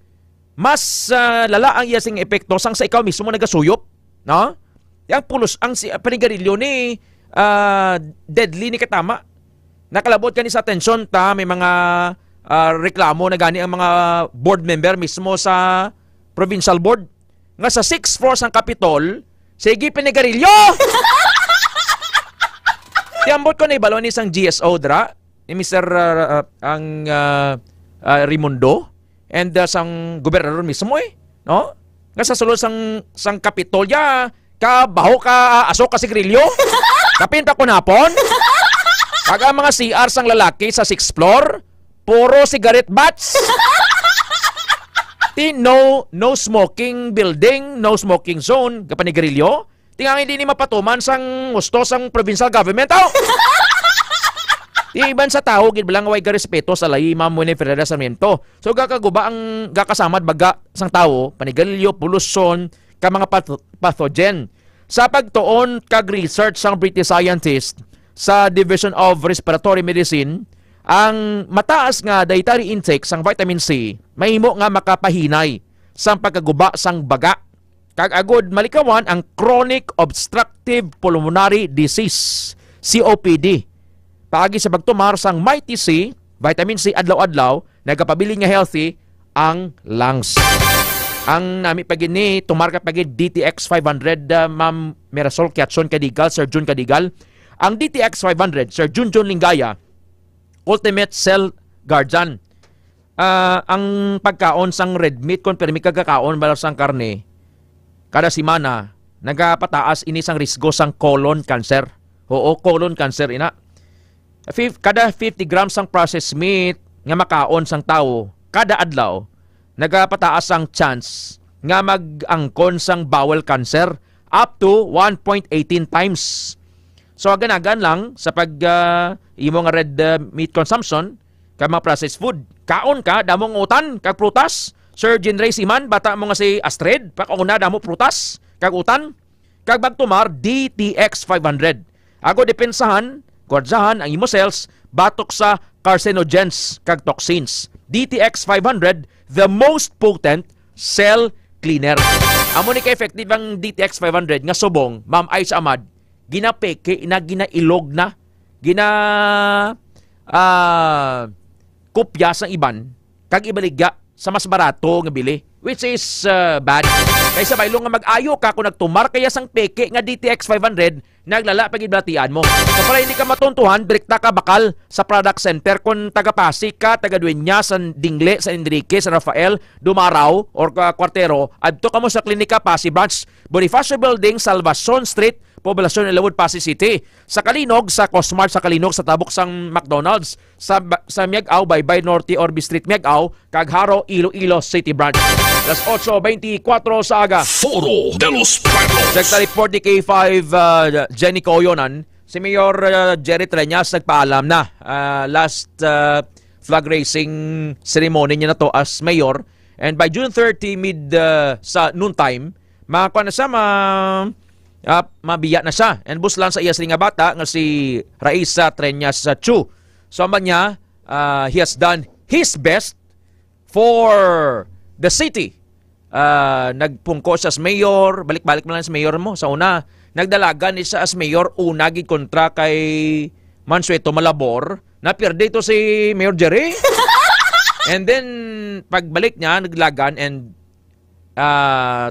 mas lala ang iyasing epekto sang sa ikaw mismo nagasuyop, no? Yang ang panigarilyo ni deadly ni katama. Nakalabot ka ni sa atensyon ta may mga reklamo na gani ang mga board member mismo sa provincial board nga sa 6th floor sang Capitol, sige pinigarilyo. Tiambot ko na ibalo ni isang GSO dra, ni Mr. Raimundo, and sang gobernador mismo no? Nga sa sulod sang Capitol, baho ka, asok ka sigrilyo. Kapinta ko napon. Pag ang mga CR sang lalaki sa 6th floor, puro cigarette butts. No smoking building, no smoking zone, kapanigarilyo. Tingang hindi ni mapatuman sang gusto sang provincial government. Iban sa tao, gidbalang way respeto sa lahi, Ma'am Winnie Ferreira Sarmiento. So, gakaguba ang gakasamad baga sang tao, panigarilyo, pollution, ka mga pathogen. Sa pagtuon kag research sang British scientist sa Division of Respiratory Medicine, ang mataas nga dietary intake sang vitamin C mahimo nga makapahinay sang pagkaguba sang baga. Kag agod malikawan ang chronic obstructive pulmonary disease, COPD. Paagi sa pagtumar sang Mighty C, vitamin C adlaw-adlaw, nagapabili nga healthy ang lungs. Ang nami pagini tumar ka pagi DTX 500, Ma'am Mirasol Kiatson Kadigal, Sir Jun Kadigal. Ang DTX 500, Sir Junjun Lingaya, Ultimate Cell Guardian. Ang pagkaon sang red meat, kung permi kagakaon balang sang karne, kada simana, nagapataas ini sang risgo sang colon cancer. Oo, colon cancer ina. Kada 50 grams sang processed meat nga makaon sang tao, kada adlaw, nagapataas ang chance nga mag-angkon sang bowel cancer up to 1.18 times. So, aganagan lang sa imo nga red meat consumption, kag mga processed food. Kaon ka, damong utan, kag prutas. Sir Jinray Siman, bata mo nga si Astrid, pakauna damo prutas, kag utan. Kag bagtumar, DTX 500. Ako depensahan, gwardahan ang imo cells, batok sa carcinogens, kag toxins. DTX 500, the most potent cell cleaner. Amo ni ka-effective ang DTX 500 nga subong, Ma'am Aish Ahmad, ginapeke, ginailog na, kopya sa iban, kag ibaligya sa mas barato nga bili, which is bad. Kaysa bailo nga mag-ayo ka kung nagtumar kaya sang peke nga DTX 500, naglala pag-iblatian mo. So para hindi ka matuntuhan, direkta ka bakal sa product center kung taga-Pasig ka, taga-Dueña, San Dingle, San Enrique, San Rafael, Dumaraw, or Cuartero, adto ka mo sa Klinika Pasig Branch, Bonifacio Building, Salvacion Street, Poblasyon Ilawod, Pasig City. Sa Kalinog, sa Cosmart sa Kalinog, sa tabok sang McDonald's, sa Miagao, Baybay Norte, Orbi Street, Miagao, Kagharo, Iloilo City Branch. Alas 8:24 sa aga. Foro de los Pueblos. Secretary 40K5 Jenny Coyonan, si Mayor Jerry Treñas nagpaalam na last flag racing ceremony niya na to as mayor. And by June 30 sa noontime, makakuha na siya mabiya na siya. And buslan sa iyas ring nga bata nga si Raisa Treñas Chu. So man niya, he has done his best for the city. Nagpungko siya as mayor, balik-balik mo lang sa mayor mo. Sa una, nagdalagan siya as mayor, una gid kontra kay Mansueto Malabor, na pierde ito si Mayor Jerry. And then, pagbalik niya, naglagan and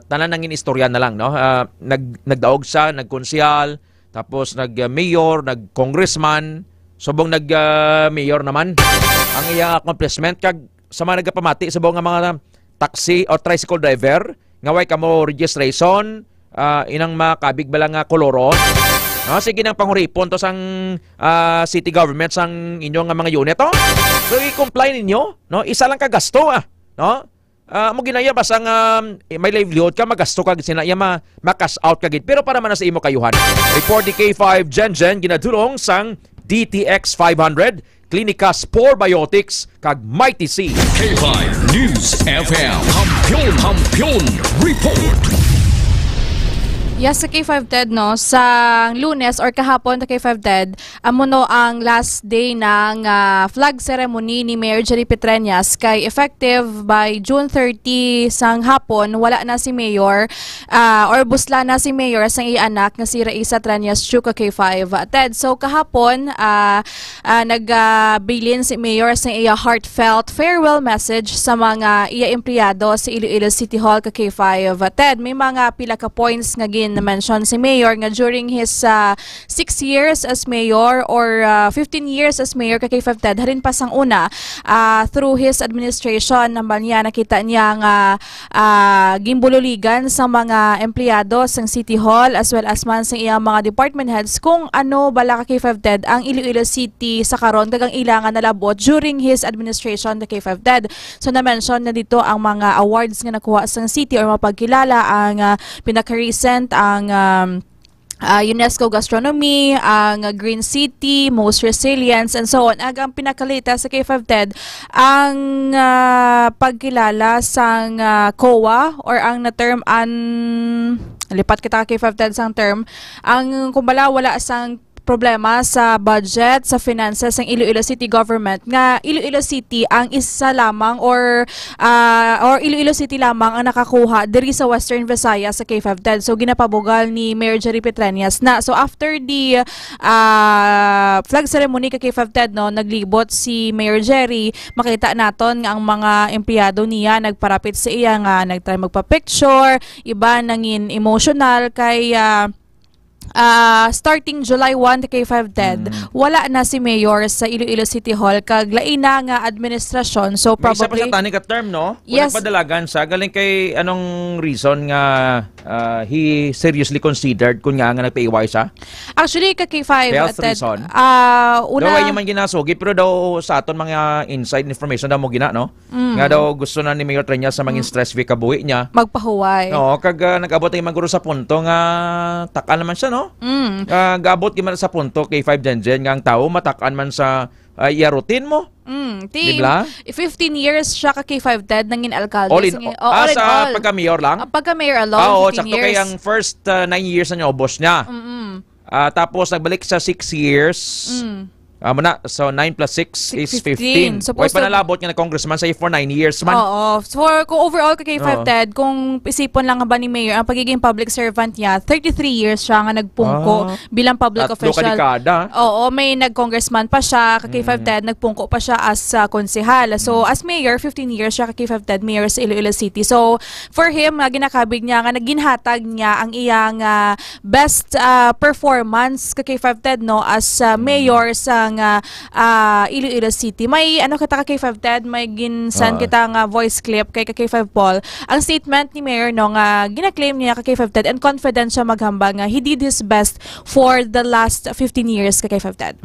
tanan nangin istorya na lang, no? Nagdaog siya, nagkonsyal, tapos nag-mayor, nag-congressman, subong nag-mayor naman. Ang iyang accomplishment, kag sa mga nagapamati, subong nga mga taxi or tricycle driver, nga way kamo registration, inang makabig ba lang koloron. No, sige nang panguripon to sang city government sang inyong mga unit. Oh? So, i-comply ninyo. No? Isa lang kagasto. No? Mo ginaya basta may livelihood ka, magasto ka, sinaya makas out ka gid. Pero para man sa imo kayuhan. Report ni K5 Jenjen, ginadulong sang DTX 500, Klinika Spore Biotics, kag Mighty C. K5 News FM, Kampiyon Report. Yes, sa K5 TED, no, sa Lunes or kahapon sa K5 TED, amo no ang last day ng flag ceremony ni Mayor Jerry Petreñas kay effective by June 30 sang hapon, wala na si Mayor or busla na si Mayor sang ianak nga si Raisa Treñas Chuka K5 TED. So kahapon, nagbilin si Mayor sang iya heartfelt farewell message sa mga iya empleyado sa Iloilo City Hall ka K5 TED. May mga pila ka points nga na-mention si Mayor nga during his 6 years as Mayor or 15 years as Mayor kay K5 TED, harin pa sang una through his administration naman niya nakita niya nga gimbululigan sa mga empleyado sang City Hall as well as man sa iyang mga department heads kung ano bala ka K5 TED ang Iloilo City sa karon kagang ilangan nalabot during his administration kay K5 TED. So na-mention na dito ang mga awards nga nakuha sang city or mapagkilala ang pinaka-recent ang UNESCO Gastronomy, ang Green City, Most Resilience, and so on. Ang pinakalita sa K5 TED, ang pagkilala sang COA or ang na-term lipat kita K5 TED sang term, ang kumbala wala sang problema sa budget, sa finances ng Iloilo City government nga Iloilo City ang isa lamang or Iloilo City lamang ang nakakuha diri sa Western Visayas sa K5 TED. So ginapabugal ni Mayor Jerry Petreñas na. So after the flag ceremony ka K5 TED, no, naglibot si Mayor Jerry, makita naton nga ang mga empleyado niya nagparapit sa iya nga nagtry magpa-picture, iba nangin emotional kay starting July 1 K5 TED, wala na si Mayor sa Iloilo City Hall kag lain na nga administrasyon. So probably may isa pa sa tani ka term, no? Yes. Kung nagpadalagan sa galing kay anong reason nga he seriously considered kung nga nagpa-iway siya? Actually ka K5 health TED, reason. una daw ay man ginasugi pero daw sa aton mga inside information daw mo gina, no? Nga daw gusto na ni Mayor Treñas sa mga stress week kabuhi niya magpahuway. No, kag nag-abot ay maguro sa punto nga takal naman siya, no? Gabot giman sa punto kay 5 Jenjen nga ang tao matakan man sa iya routine mo. Team, diba? 15 years siya ka K5 TED nangin alkalde. All in all. Sa pagka-mayor lang? Pagka-mayor alone, 15 sakto years. kay ang first 9 years na niya ubos niya. Tapos nagbalik sa 6 years. Muna, so 9 plus 6 is 15. Huwag panalabot nga na congressman sa for 9 years man. Oo. So kung overall kay K5 TED, kung isipon lang ba ni Mayor, ang pagiging public servant niya, 33 years siya nga nagpungko bilang public official. Oo, may nag-congressman pa siya, kay K5 TED, nagpungko pa siya as konsehal. So as Mayor, 15 years siya kay K5 TED, Mayor sa Iloilo City. So for him, ginakabig niya nga, naginhatag niya ang iyang best performance kay K5 TED, no, as Mayor sa Iloilo City. May ano kita ka K5 TED, may ginsan kita nga voice clip kay K5 Paul. Ang statement ni Mayor, no, nga gina-claim niya ka K5 TED and confident siya maghambang nga he did his best for the last 15 years ka K5 TED.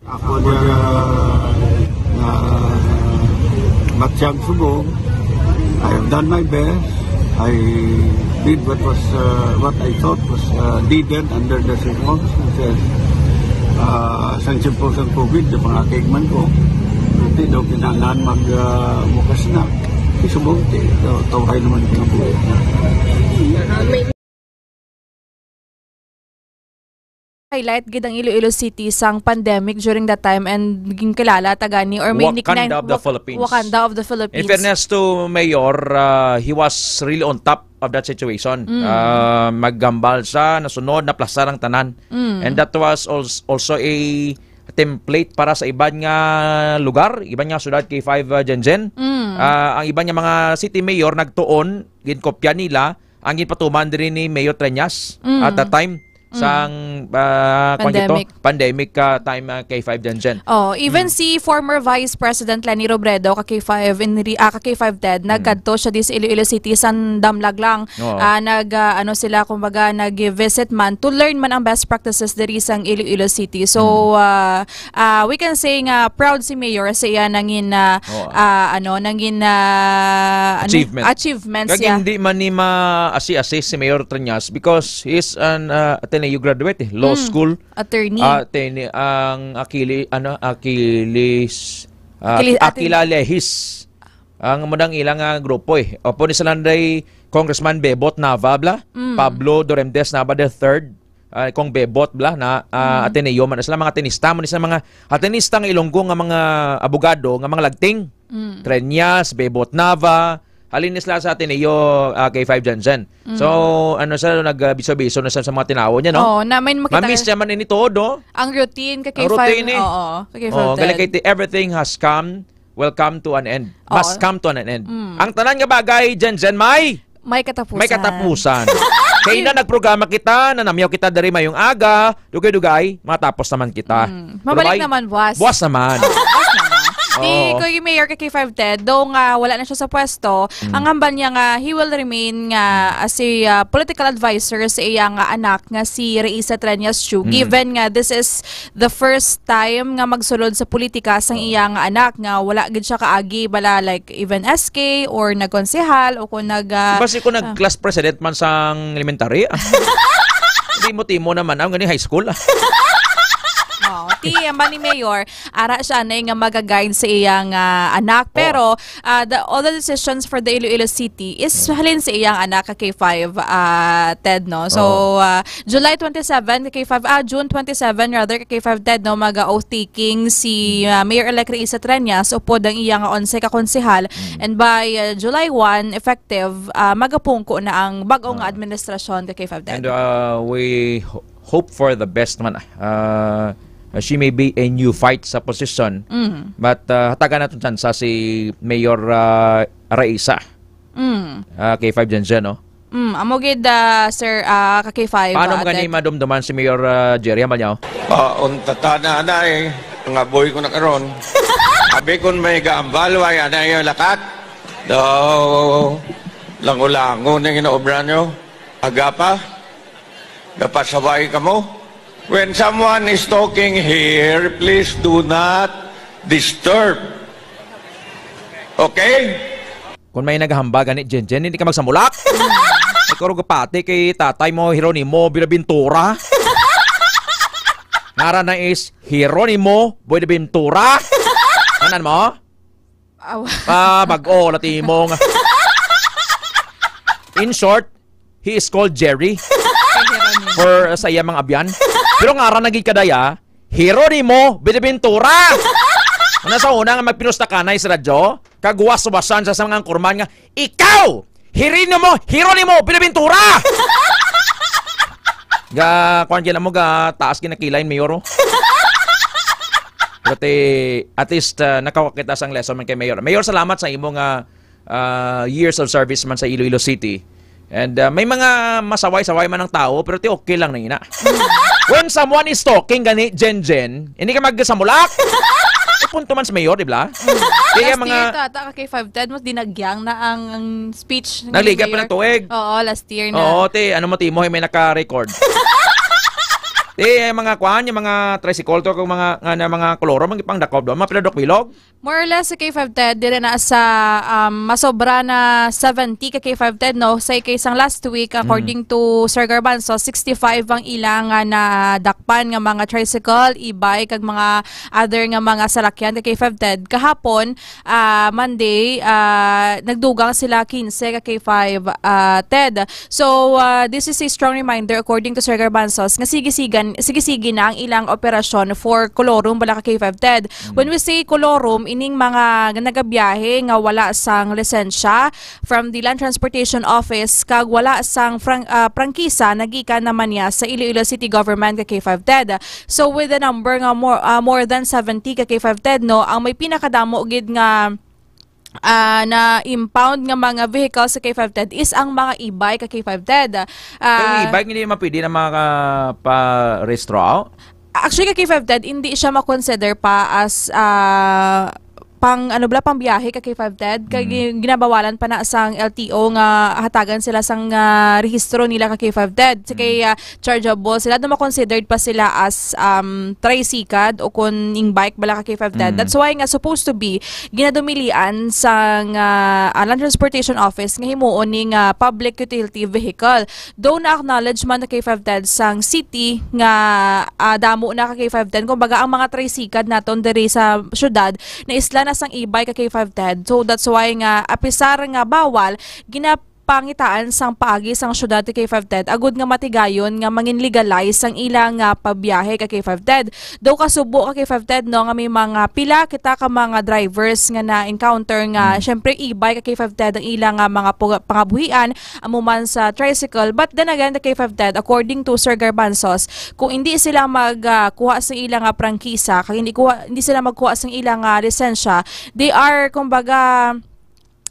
Ako niya Matsyang Subong, I have done my best. I did what I thought was needed under the circumstances. Sang simple sang COVID, yung mga kegman ko, hindi daw kinangan magmukas na. Isubong, tawhay naman pinabuhay na. Highlight gid ang Iloilo City sang pandemic during that time and naging kilala tagani or may nickname Wakanda of the Philippines. Wakanda of the Philippines. In fairness to Mayor, he was really on top of that situation. Maggambal siya, nasunod, naplasar ang tanan. And that was also a template para sa iban nga lugar, iban nga syudad kay 5 Jenjen. Ang iban nga mga city mayor nagtuon, ginkopya nila ang ginpatuman din ni Mayor Treñas at that time sang pandemic time kay 5 Jenjen. Even si former Vice President Leni Robredo ka K5 TED nagkadto siya dis Iloilo City san damlag lang. Sila kumbaga nag-visit man to learn man ang best practices diri sang Iloilo City. So we can say nga proud si Mayor sa iya nangin achievements niya. Hindi man ni ma-assist si Mayor Treñas because he is an you graduate law school attorney ang Akila Lehis ang mudang ilang grupo Opo ni salanday Congressman Bebot Nava bla, Pablo Doremdes Nava III, kung Bebot bla na Ateneo man sila mga tenista man sila mga atenista ng Ilonggo nga mga abogado nga mga lagting. Trenyas, Bebot Nava, halin sila sa Ateneo K5 dyan. So, ano siya, nagbiso-biso na siya sa mga tinawo niya, no? Oo, namin makita. Mamiss niya man ini todo. Ang routine, K5. Ang routine, eh. Oo, K5 galing kay everything has come, will come to an end. Must come to an end. Ang tanan nga bagay, dyan, may katapusan. May katapusan. Kaya na nagprograma kita, nanamyaw kita dari mayong aga, dugay-dugay, matapos naman kita. Mabalik naman, boss. Boss naman. Di ko yung mayor kay K5 Ted, though nga wala na siya sa pwesto, ang hambal niya nga he will remain nga as a political advisor sa iyang anak nga si Reisa Trenyas Chu. Given nga this is the first time nga magsulod sa politika sang iyang anak nga wala gid siya kaagi bala like even SK or nagkonsehal o kung basi ko nag-class president man sang elementary. Hindi mo timo naman ang gani high school. Ti amba ni Mayor ara siya na nga magaguide sa iyang anak pero all the decisions for the Iloilo City is halin sa iyang anak K5 Ted no. So July 27 K5 June 27 rather K5 Ted no mag-oath taking si Mayor-elect Reisa Trenyas upod ang iyang 11 ka konsehal and by July 1 effective magapungko na ang bag-ong administrasyon K5 Ted. And we hope for the best man. She may be a new fight sa position. But hatagan natin chance si Mayor Reisa. K5 dyan, no? Amogid, sir, K5. Paano mga ni madumduman si Mayor Jerry Amalyaw? Untata na anay, nga boy ko na karon. Sabi ko may gaambal, ay anay yung lakat. Daw, lango-lango na ginaobra nyo. Agapa, napasabay ka mo. When someone is talking here, please do not disturb. Okay? Kung may naghahamba ganit Jen, hindi ka magsamulak. Ikaw pati kay tatay mo, Hieronimo Buenaventura. Ngara na is Hieronimo Buenaventura. Kanan mo? Bag-o, latimong. In short, he is called Jerry. For sa iya mga abyan. Pero ngara naging kadaya, Hieronimo Buenaventura. Una sa una nga magpinusta kanay sa radyo, kagwas-wasan sa mga kurman nga, ikaw! Hieronimo Buenaventura! Kuwan mo taas kinakilain, Mayor. Pero at least nakawakita sang lesson man kay Mayor. Mayor, salamat sa imong years of service man sa Iloilo City. And may mga masaway-saway man ng tao, pero okay lang na ina. When someone is talking, gani, Jen, hindi ka magsamulak. Punto man sa Mayor, di ba? Kaya mga tata K5 Ted mo dinagyang na ang speech. Nagliga pa ng tuig. Oo, last year na. Oo, ano mo timo, may naka-record. Mga kuan, yung mga tricycle to, kung mga koloro, mga ipang dakob doon, mga piladok bilog. More or less, sa K5 Ted, dire na sa masobra na 70 ka K5 Ted, no? Sa isang last week, according to Sir Garbanzo, 65 ang ilang na dakpan ng mga tricycle, e-bike, kag mga other nga mga salakyan ka K5 Ted. Kahapon, Monday, nagdugang sila 15 ka K5 Ted. So, this is a strong reminder, according to Sir Garbanzo, nga sige na ang ilang operasyon for Colorum bala ka K5 Ted. When we say Colorum, ining mga nagabiyahe nga wala sang lisensya from the Land Transportation Office kag wala sang prangkisa nagikan naman niya sa Iloilo City Government ka K5 Ted. So with the number nga more than 70 ka K5 Ted, no, ang may pinakadamo gid nga na impound nga mga vehicles sa K5 Ted is ang mga e-bike ka K5 Ted. E-bike hindi mapili na mga pa-restro? Actually, ka K5 Ted, hindi siya makonsider pa as pang biyahe ka K5 Ted, kay ginabawalan pa na sang LTO nga hatagan sila sang rehistro nila ka K5 Ted. So kay chargeable sila, na ma-considered pa sila as tricycad o kun ing bike bala ka K5 Ted. That's why nga supposed to be ginadumilian sang Land Transportation Office nga himuon ning public utility vehicle. Though na-acknowledge man na K5 Ted sang city nga damo na ka K5 Ted, kumbaga ang mga tricycad naton diri sa syudad na isla na sang e-bike ka K5 Ted. So that's why nga apisar nga bawal pangitaan sang paagi sang syudad ti K5 TED agud nga matigayon nga mangin legalize ang ilang pabiyahe ka K5 TED. Daw kasubo ka K5 TED no nga may mga pila kita ka mga drivers nga na-encounter nga syempre e-bike ka K5 TED ang ilang mga pangabuhian amuman sa tricycle. But then again, the K5 TED, according to Sir Garbanzos, kung hindi sila magkuha sa ilang prangkisa, kung hindi sila magkuha sa ilang lisensya, they are kumbaga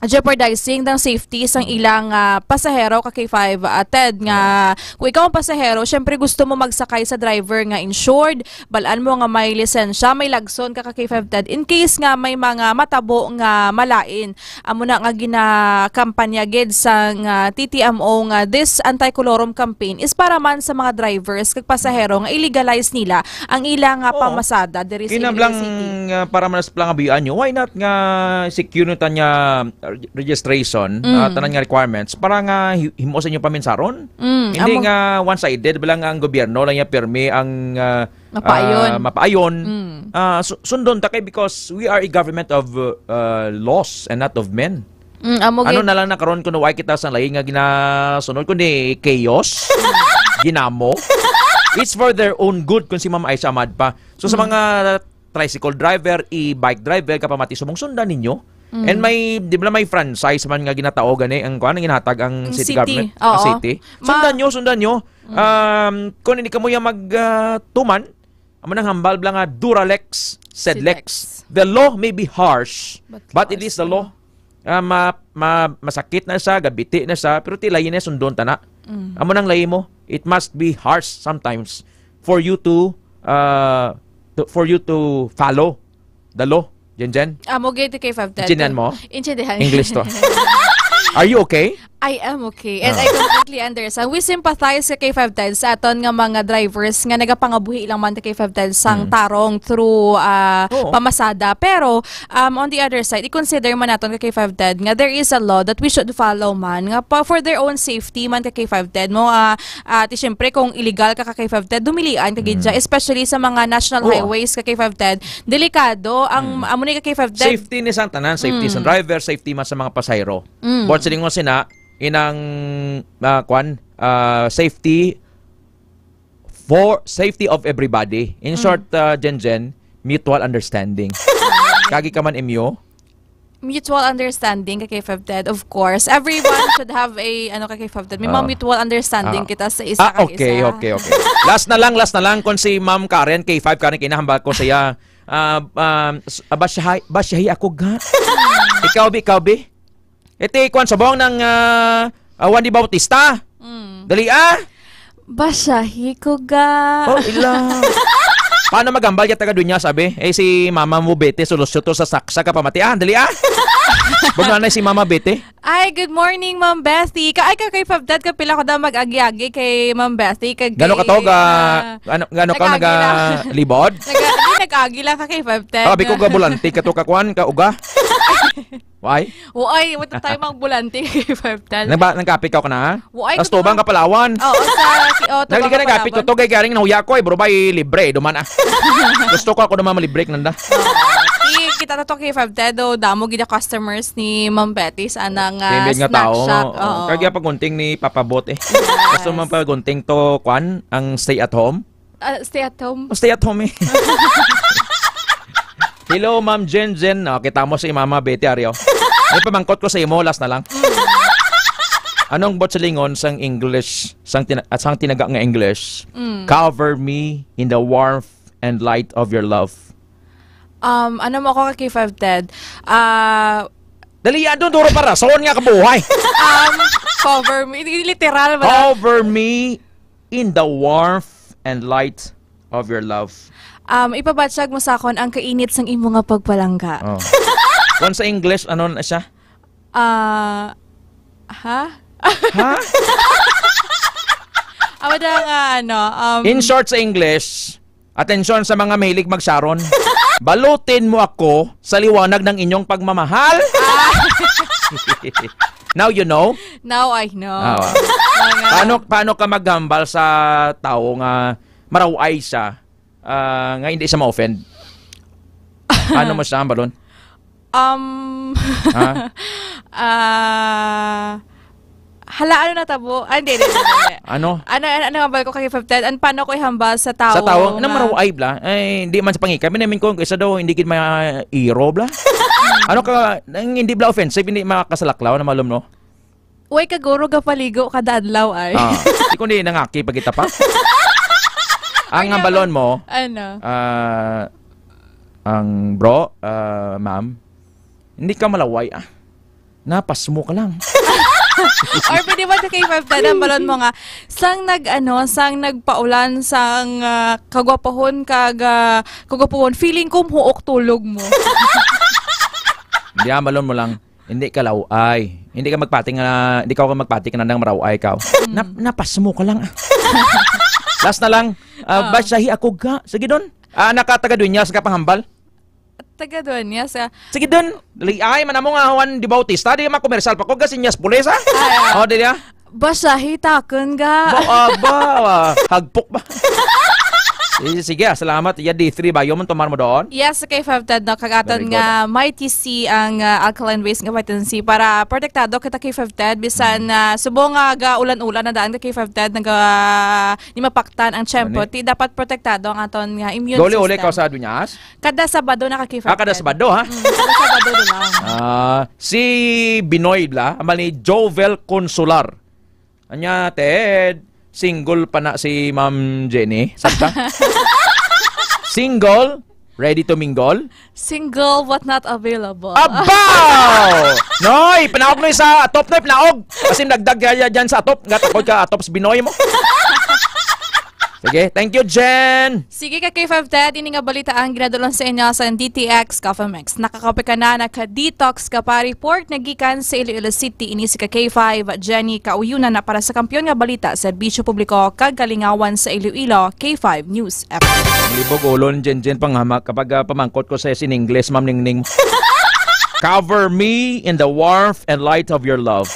jeopardizing ng safety sang ilang pasahero ka K5 TED nga kung ikaw ang pasahero syempre gusto mo magsakay sa driver nga insured, balaan mo nga may lisensya, may lagson ka K5 TED in case nga may mga matabo nga malain. Amo na nga ginakampanya gid sang TTMO nga this anti-colorum campaign is para man sa mga drivers kag pasahero nga illegalize nila ang ilang pamasada diri sa kinablang para man sa plangabian nyo, why not nga secure nyo tanya registration, tanan nga requirements para nga himo sa inyo paminsaron. Hindi nga one-sided, bilang ang gobyerno lang niya permi ang mapaayon. Sundon ta kay because we are a government of laws and not of men. Ano na lang nakaroon kuno way kita sa lahi nga ginasunod kundi chaos, ginamo. It's for their own good kung si Ma'am Aisha Ahmad pa. So sa mga tricycle driver, e-bike driver kapamati sumong sundan ninyo. And may, di ba may franchise man nga ginatao gani ang kuan ginatag ang city government, city. Sundan nyo. Kung hindi ka mo yung magtuman, amo nang hambal blang nga Duralex, Sedlex. The law may be harsh, but it is the law. Masakit na siya, gabiti na siya, pero tilayin na sundon tana. Amo nang layi mo, it must be harsh sometimes for you to follow the law. Jen? Mo gate K5 TED. Intindihan mo? Intindihan. English to. Are you okay? I am okay. And I completely understand. We sympathize sa K5 TED sa aton nga mga drivers nga nagapangabuhi lang man ta K5 TED sang tarong through pamasada. Pero on the other side, i-consider man naton ka K5 TED nga there is a law that we should follow man nga for their own safety man ka K5 TED mo. Siyempre kung illegal ka K5 TED, dumilian ka gidya, especially sa mga national highways ka K5 TED. Delikado ang amo ni ka K5 TED. Safety ni sang tanan, safety sa driver, safety man sa mga pasahero. But silingon sina inang safety of everybody. In short, Jen, mutual understanding. Kagi ka man imyo? Mutual understanding kay K5 TED, of course. Everyone should have a kay K5 TED. May mga mutual understanding kita sa isa okay. Last na lang kung si Ma'am Karen, K5 Karen, kinahambal ko siya. Basyahi ako ga. Ikaw bi. Ito ikuan sabong ng Juan Di Bautista. Dali Basyahi ko ga. Ila. Paano magambal ya taga dunya sabi? Si Mama mo bete solusyon to sa saksa ka pamati. Dali Bugna si Mama bete. Ay, good morning, Ma'am Bethy. Ay, kay K5 TED, kapila ko daw mag-agi-agi kay Ma'am Bethy. Gano'n ka to? Gano'n ka nag-libod? Nag-agi lang ka kay K5 TED. Sabi ko gabulanti ka to kakuan, ka uga. Why? Uy, wala tayo magbulanti kay K5 TED. Nagkapit ka na? Tapos tubang ka Palawan. Nagli ka nagkapit ko to, kay garing nahuya ko, bro ba, libre, duman Gusto ko ako naman malibre, nanda. Kita na to kay K5 TED, damo gida customers ni Ma'am Betty sa anang snack shop. Kaya pagunting ni Papa Bot Gusto mo pagunting to, kwan, ang stay at home? Stay at home? Stay at home Hello, Ma'am Jen. Kita mo si Mama Betty Aryo. May pamangkot ko sa imo, last na lang. Anong bot sa lingon sang English, sang tinaga nga English? Cover me in the warmth and light of your love. Ano mo ako kay K5 TED? Dali doon, duro para. Soon nga kabuhay. Cover me. Literal ba? Cover me in the warmth and light of your love. Ipabatsag mo sa akon ang kainit sang imo nga pagpalangga. Kung sa English, ano na siya? In short sa English, atensyon sa mga mahilig magsaron. Balutin mo ako sa liwanag ng inyong pagmamahal. Now you know? Now I know. Paano ka maghambal sa tao nga maraway siya nga hindi siya ma-offend? Paano mo siya hambalon? Hala, ano na tabo? Hindi. Ano? Ano hambal ko kay K5 Ted? Paano ko ihambal sa tao? Sa tao, na maraw-ay bla. Ay, hindi man sa pangika. Minamin ko, isa daw, hindi gid ma-iro bla. Ano ka, hindi bla offensive, hindi makasalaklaw na malum, no? Uy, kaguro ka paligo kada adlaw ay. Hindi ko hindi nangaki pag kita pa. Ang balon mo, ano? Ang bro, ma'am, hindi ka malaway napas mo ka lang. Or pwede ba kay K5 Ted ang balon mo nga sang nagpaulan sang kagwapahon kagwapahon feeling ko muok tulog mo. Hindi balon mo lang. Hindi ka laway. Hindi ka magpati ka nang maraway ka. Napas mo ka lang. Last na lang. Basahi ako ga. Sige doon. Nakatagaduin niya sa kapanghambal. Taga doon niya sa... Sige doon. Ay, manamo nga Juan Di Bautista. Di makomersal pa ko. Gasin niya sa pulis, ha? O, di niya? Basahi takon ga. Hagpok ba? Sige, salamat. Ya D3 ba? Yung tumar mo doon? Yes, K5 Ted, no, kagatan nga may TC ang alkaline waste nga vitamin C para protektado kita K5 Ted bisan subong nga ulan-ulan na daan ka K5 Ted ni mapaktan ang tiyempo. Ti dapat protektado ang aton nga immune system. Dole-ule ka sa dunyas? Kada Sabado na ka K5 Ted. Kada Sabado, ha? Kada Sabado lang. Si Binoy bla, amal ni Jovel Consular. Anya, Ted, single pa na si Ma'am Jenny. Sabta? Single, ready to mingle? Single but not available. Abaw! Noy, panaog na sa atop na, panaog. Kasi nagdag dyan sa atop. Ngatakot ka atop sa Binoy mo. Sige, thank you, Jen! Sige ka K5 Ted, ini nga balita ang ginadulong sa inyo sa DTX Coffee Mix. Nakakape ka na, naka-detox ka pa report, nagikan sa Iloilo City, ini si ka K5, Jenny, kauyunan na para sa kampiyon nga balita, serbisyo publiko, kagalingawan sa Iloilo, K5 News FM. Libog ulon, Jen, panghamak, kapag pamangkot ko sa sin-Ingles, Ma'am Ningning. Cover me in the warmth and light of your love.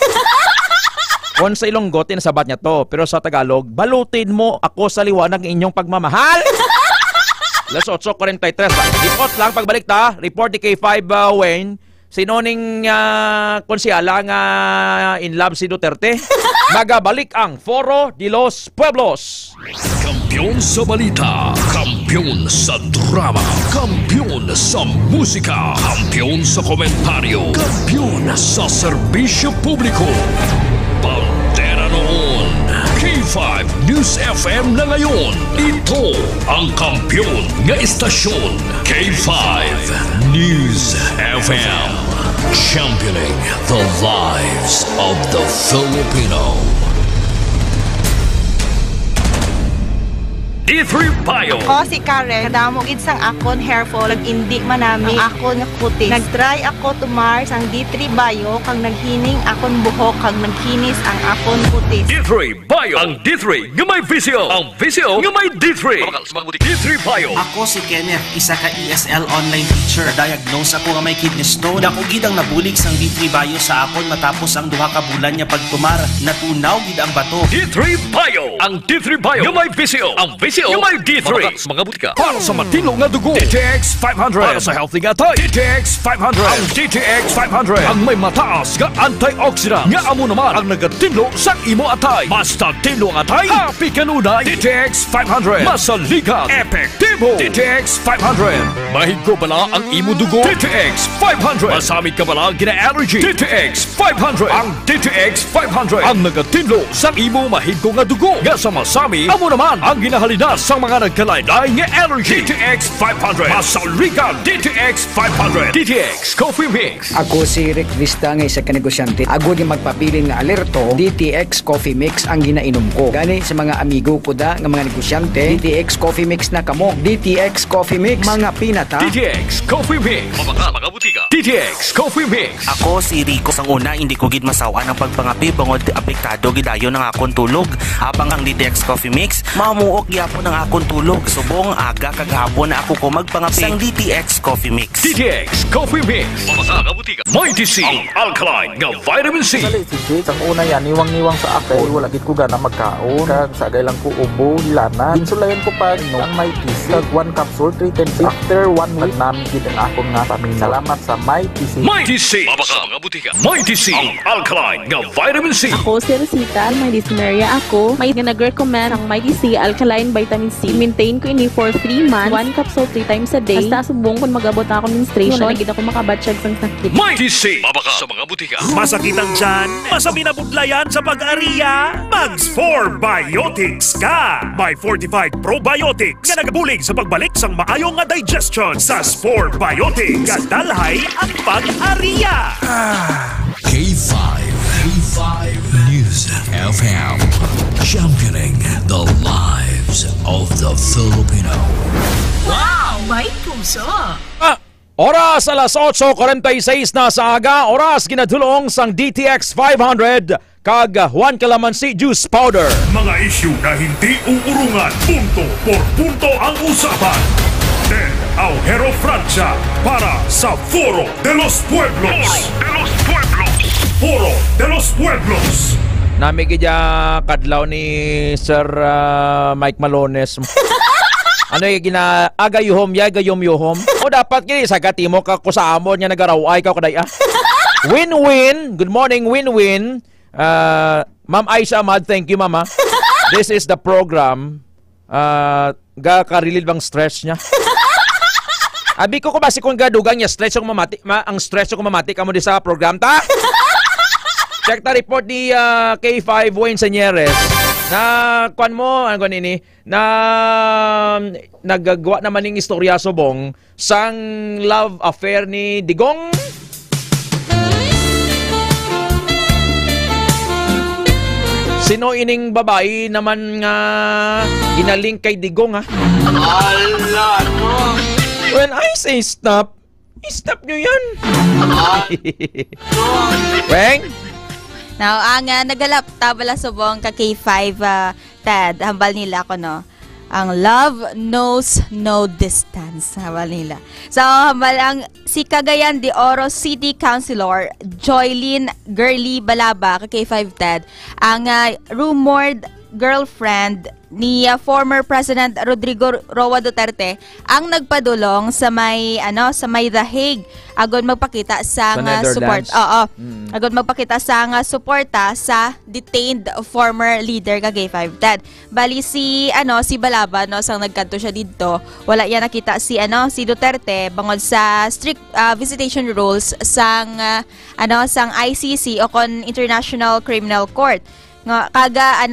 Kung sa Ilonggo, tinasabat niya to. Pero sa Tagalog, balutin mo ako sa liwanag ng inyong pagmamahal. Alas 8:43. Report lang, pagbalik ta. Report ni K5 Wayne. Sinoning konsyala nga in love si Duterte. Magabalik ang Foro de los Pueblos. Kampiyon sa balita, kampiyon sa drama, kampiyon sa musika, kampiyon sa komentaryo, kampiyon sa serbisyo publiko. Pantera noon, K5 News FM na ngayon. Ito ang kampiyon nga istasyon, K5 News FM. Championing the lives of the Filipino. D3 Bio. Ako si Karen, kadamo gid sang akon hair fall, nag-indi man nami ang akon nga kutis. Nag-try ako tumar sang D3 Bio kang naghining akon buhok kang naghinis ang akon kutis. D3 Bio. Ang D3 nga may visyo. Ang visyo nga may D3. D3 Bio. Ako si Kenneth, isa ka ESL online teacher. Diagnose ako nga may kidney stone. Dako gid ang nabulig sang D3 Bio sa akon matapos ang duha ka bulan nga pagtumar. Natunaw gid ang bato. D3 Bio. Ang D3 Bio nga may visyo. Ang visyo yung may D3. Mga butika. Para sa matino nga dugo, DTX 500. Para sa healthy nga tay, DTX 500. Ang DTX 500. Ang may mataas nga antioxidant. Nga amo naman ang nagatinlo sa imo atay. Basta tinlo ang atay, happy kanunay. DTX 500. Masaligan. Epektibo. DTX 500. Mahigo bala ang imo dugo. DTX 500. Masamit ka bala gina-allergy. DTX 500. Ang DTX 500. Ang nagatinlo sa imo mahigo nga dugo. Nga sa masami, amo naman ang ginahalina sa mga nagkalaylay nga allergy. DTX 500. Masaligan. DTX 500. DTX Coffee Mix. Ako si Rick Vista nga isa ka negosyante. Ako yung magpabilin nga alerto, DTX Coffee Mix ang ginainom ko. Gani sa mga amigo ko da nga mga negosyante, DTX Coffee Mix na kamo. DTX Coffee Mix, mga pinata. DTX Coffee Mix. Mga butika. DTX Coffee Mix. Ako si Rico. Sang una, hindi ko gid masawa ng pagpangapi bangod apektado gidayon ng akong tulog. Habang ang DTX Coffee Mix, mamuok gyapon ng akong tulog. Subong aga kagahapon na ako ko magpangapi sang DTX Coffee Mix. DTX Coffee Mix. Mga butika. May TC, ang alkaline nga vitamin C. Ang una yan, niwang-niwang sa ako, wala gid ko gana magkaon. Kag sagay lang ko ubo, lana. Insulayan ko pa ang may TC. kag 1 capsule 310 after 1 week namin gid ang akong nga pamilya. Salamat sa Mighty C. Mighty C. Mabaka mga butika. Mighty C. Ang alkaline nga vitamin C. Ako si Rosita, may dysmenorrhea ako. May nag-recommend ang Mighty C alkaline vitamin C. Maintain ko ini for 3 months. 1 capsule 3 times a day. Basta subong kung mag-abot ako menstruation. Wala gid ako makabatsyag sang sakit. Mighty C. Mabaka sa mga butika. Masakit ang tiyan, masami na budlayan sa pag-ariya, Mags 4 Biotics ka! May fortified probiotics nga nagabulig sa pagbalik sang maayo nga digestion sa 4 Biotics. Kadalhay ang pag-ariya! K5 News FM, championing the lives of the Filipino. Wow! May puso! Oras alas 8:46 na sa aga, oras ginadulong sang DTX 500 kag Juan Calamansi Juice Powder. Mga isyu na hindi uurungan, punto por punto ang usapan. Ted Aujero Francia para sa Foro de los Pueblos. Foro de los Pueblos. Namigidya kadlaw ni Sir Mike Malones. Ano yung agayuhom ya gayom-yuhom? O dapat kini sa katimo ka kusaamon nga nagaraway ka kaday ah. Win-win. Good morning, win-win. Ma'am Aisha Ahmad, thank you mama. This is the program. Ga-relieve ang stress niya. Abi ko basi kung gadugang niya stress yung mamati, ang stress yung mamati kamo di sa program ta. Check the report ni K5 Wayne Senyeres. Na kuan mo ano ini na nagagawa naman ng istorya subong sang love affair ni Digong. Sino ining babae naman nga ginaling kay Digong ha? Ala no. When I say stop, stop nyo yan. Weng? Now, ang nagalap tabala subong ka K5 Ted, hambal nila ko no. Ang love knows no distance, hambal nila. So, hambal ang si Cagayan de Oro City Councilor Joylyn Girly Balaba ka K5 Ted, ang rumored girlfriend ni former President Rodrigo Roa Duterte ang nagpadulong sa may The Hague agon magpakita sa support. Agon magpakita sa suporta sa detained former leader kag K5 Ted. Bali si Balaba sang nagkanto siya didto, wala yan nakita si Duterte bangod sa strict visitation rules sang ICC o kon International Criminal Court. Nga kaga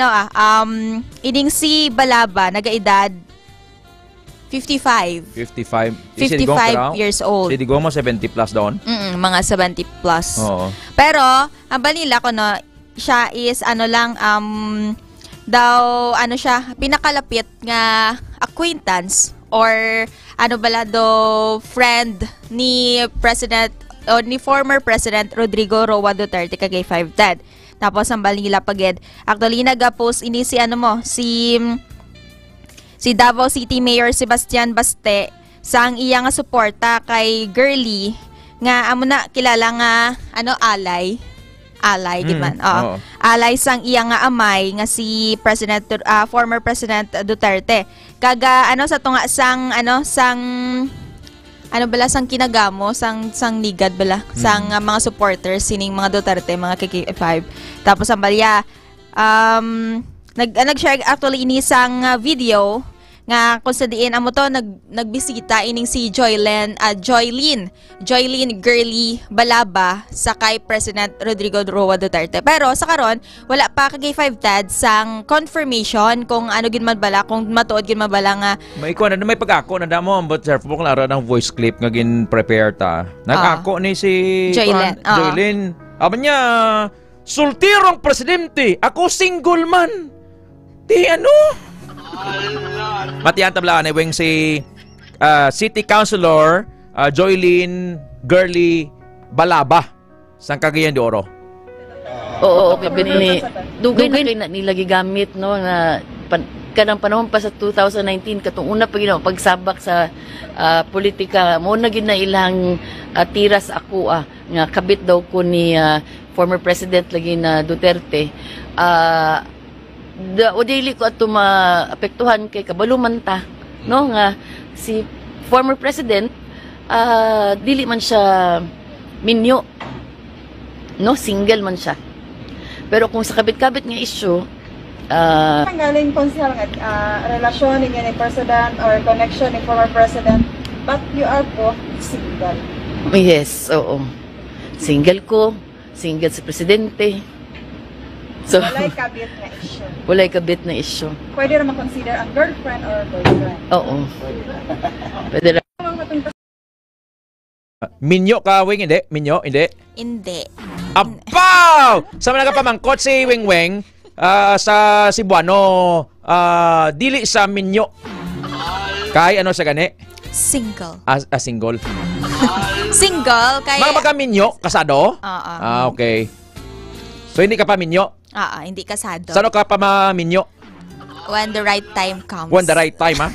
ining si Balaba nagaedad 55 years old. Si Digong mo 70 plus doon. Mga 70 plus. Oo. Pero ang balila ko no, siya is siya pinakalapit nga acquaintance or friend ni President o ni former President Rodrigo Roa Duterte kag K5 Ted. Tapos ang balila paged actually nag-post ini si Davao City Mayor Sebastian Baste sang iya nga suporta kay Girly nga amo na kilala nga alay gid man. Alay sang iya nga amay nga si former President Duterte. Kaga sa tunga sang sang kinagamo sang ligad bala sang mga supporters sining mga Duterte mga KK5. Tapos ang balya nag-share actually ini sang video nga kung sa diin amo to nagbisita ining si Joylyn Girly Balaba sa kay President Rodrigo Roa Duterte. Pero sa karon wala pa kay 5 Ted sang confirmation kung gid man bala, kung matuod gid man bala nga may pag-ako na damo but sir po klaro ng voice clip nga gin prepare ta. Nag-ako ni si Joylyn. Aba niya sultirong presidente, ako single man. Di Matiyan tablaan weng si City Councilor Joylyn Girly Balaba sang Cagayan de Oro. Oo, okay ni dugay na nila gigamit no na kanang panahon pa sa 2019 katong una pa ginaw pagsabak sa politika mo na gid na ilang tiras ako nga kabit daw ko ni former president lagi na Duterte. O daily ko ato maapektuhan kay kabalumanta no nga si former president dili man siya minyo, no, single man siya. Pero kung sa kabit-kabit nga issue, ang galing konsel nga relasyon ninyo ni president or connection ni former president, but you are both single. Yes, oo. Single ko, single si presidente. So, walay kabit na issue. Walay kabit na issue. Pwede naman consider ang girlfriend or boyfriend. Oo. Pwede na. Minyo ka, Wing? Hindi? Minyo? Hindi? Hindi. Abaw! Sa mga nagapamangkot si Wing Wing sa Cebuano, dili sa minyo. Kay ano sa gani? Single. Single. Single kay Mga magka-minyo, kasado? Oo. Okay. So hindi ka pa minyo? Hindi kasado. Saan ka pa maminyo? When the right time comes. When the right time, ha?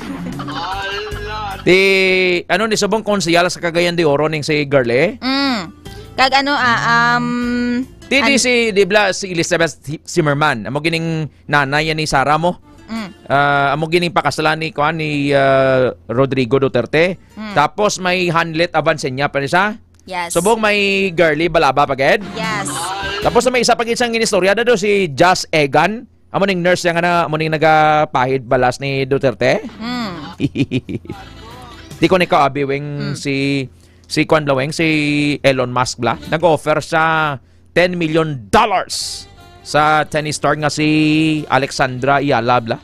Ano ni subong konsehal sa Cagayan de Oro ning si Girlie? Kag ano si Elizabeth Zimmerman. Amo gining nanay ni Sara mo. Amo gining pakasalan ni Rodrigo Duterte. Tapos may Hanlet Avancenia pa siya. Yes. Subong may Girlie Balaba paged. Yes. Tapos may isa pag isang inistorya na do si Joss Egan. Amo ning nurse yang amo ning nagapahid balas ni Duterte. Di ko ni kaabi weng si Kwan Laweng, si Elon Musk bla. Nag-offer sa $10 million sa tennis star nga si Alexandra Ayala bla.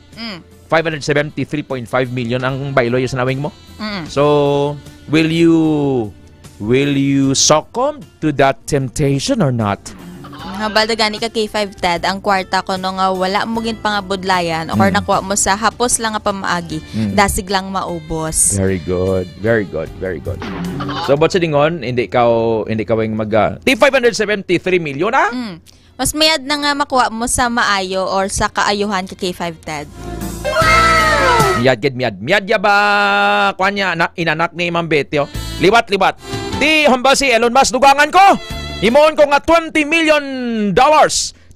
573.5 million ang bayloy sa nawing mo. So, will you succumb to that temptation or not? Nga balda gani ka K5 Ted, ang kwarta ko no nga wala mo gin pangabudlayan or nakuha mo sa hapos lang nga pamaagi, dasig lang maubos. Very good. Very good. Very good. So, but sa dingon, hindi ka wing mag 573 million Mas mayad na nga makuha mo sa maayo or sa kaayuhan ka K5 Ted. Miyad ya ba kuanya inanak ni Ma'am Betty? Liwat. Di hamba si Elon Musk dugangan ko. Himoon ko nga $20 million.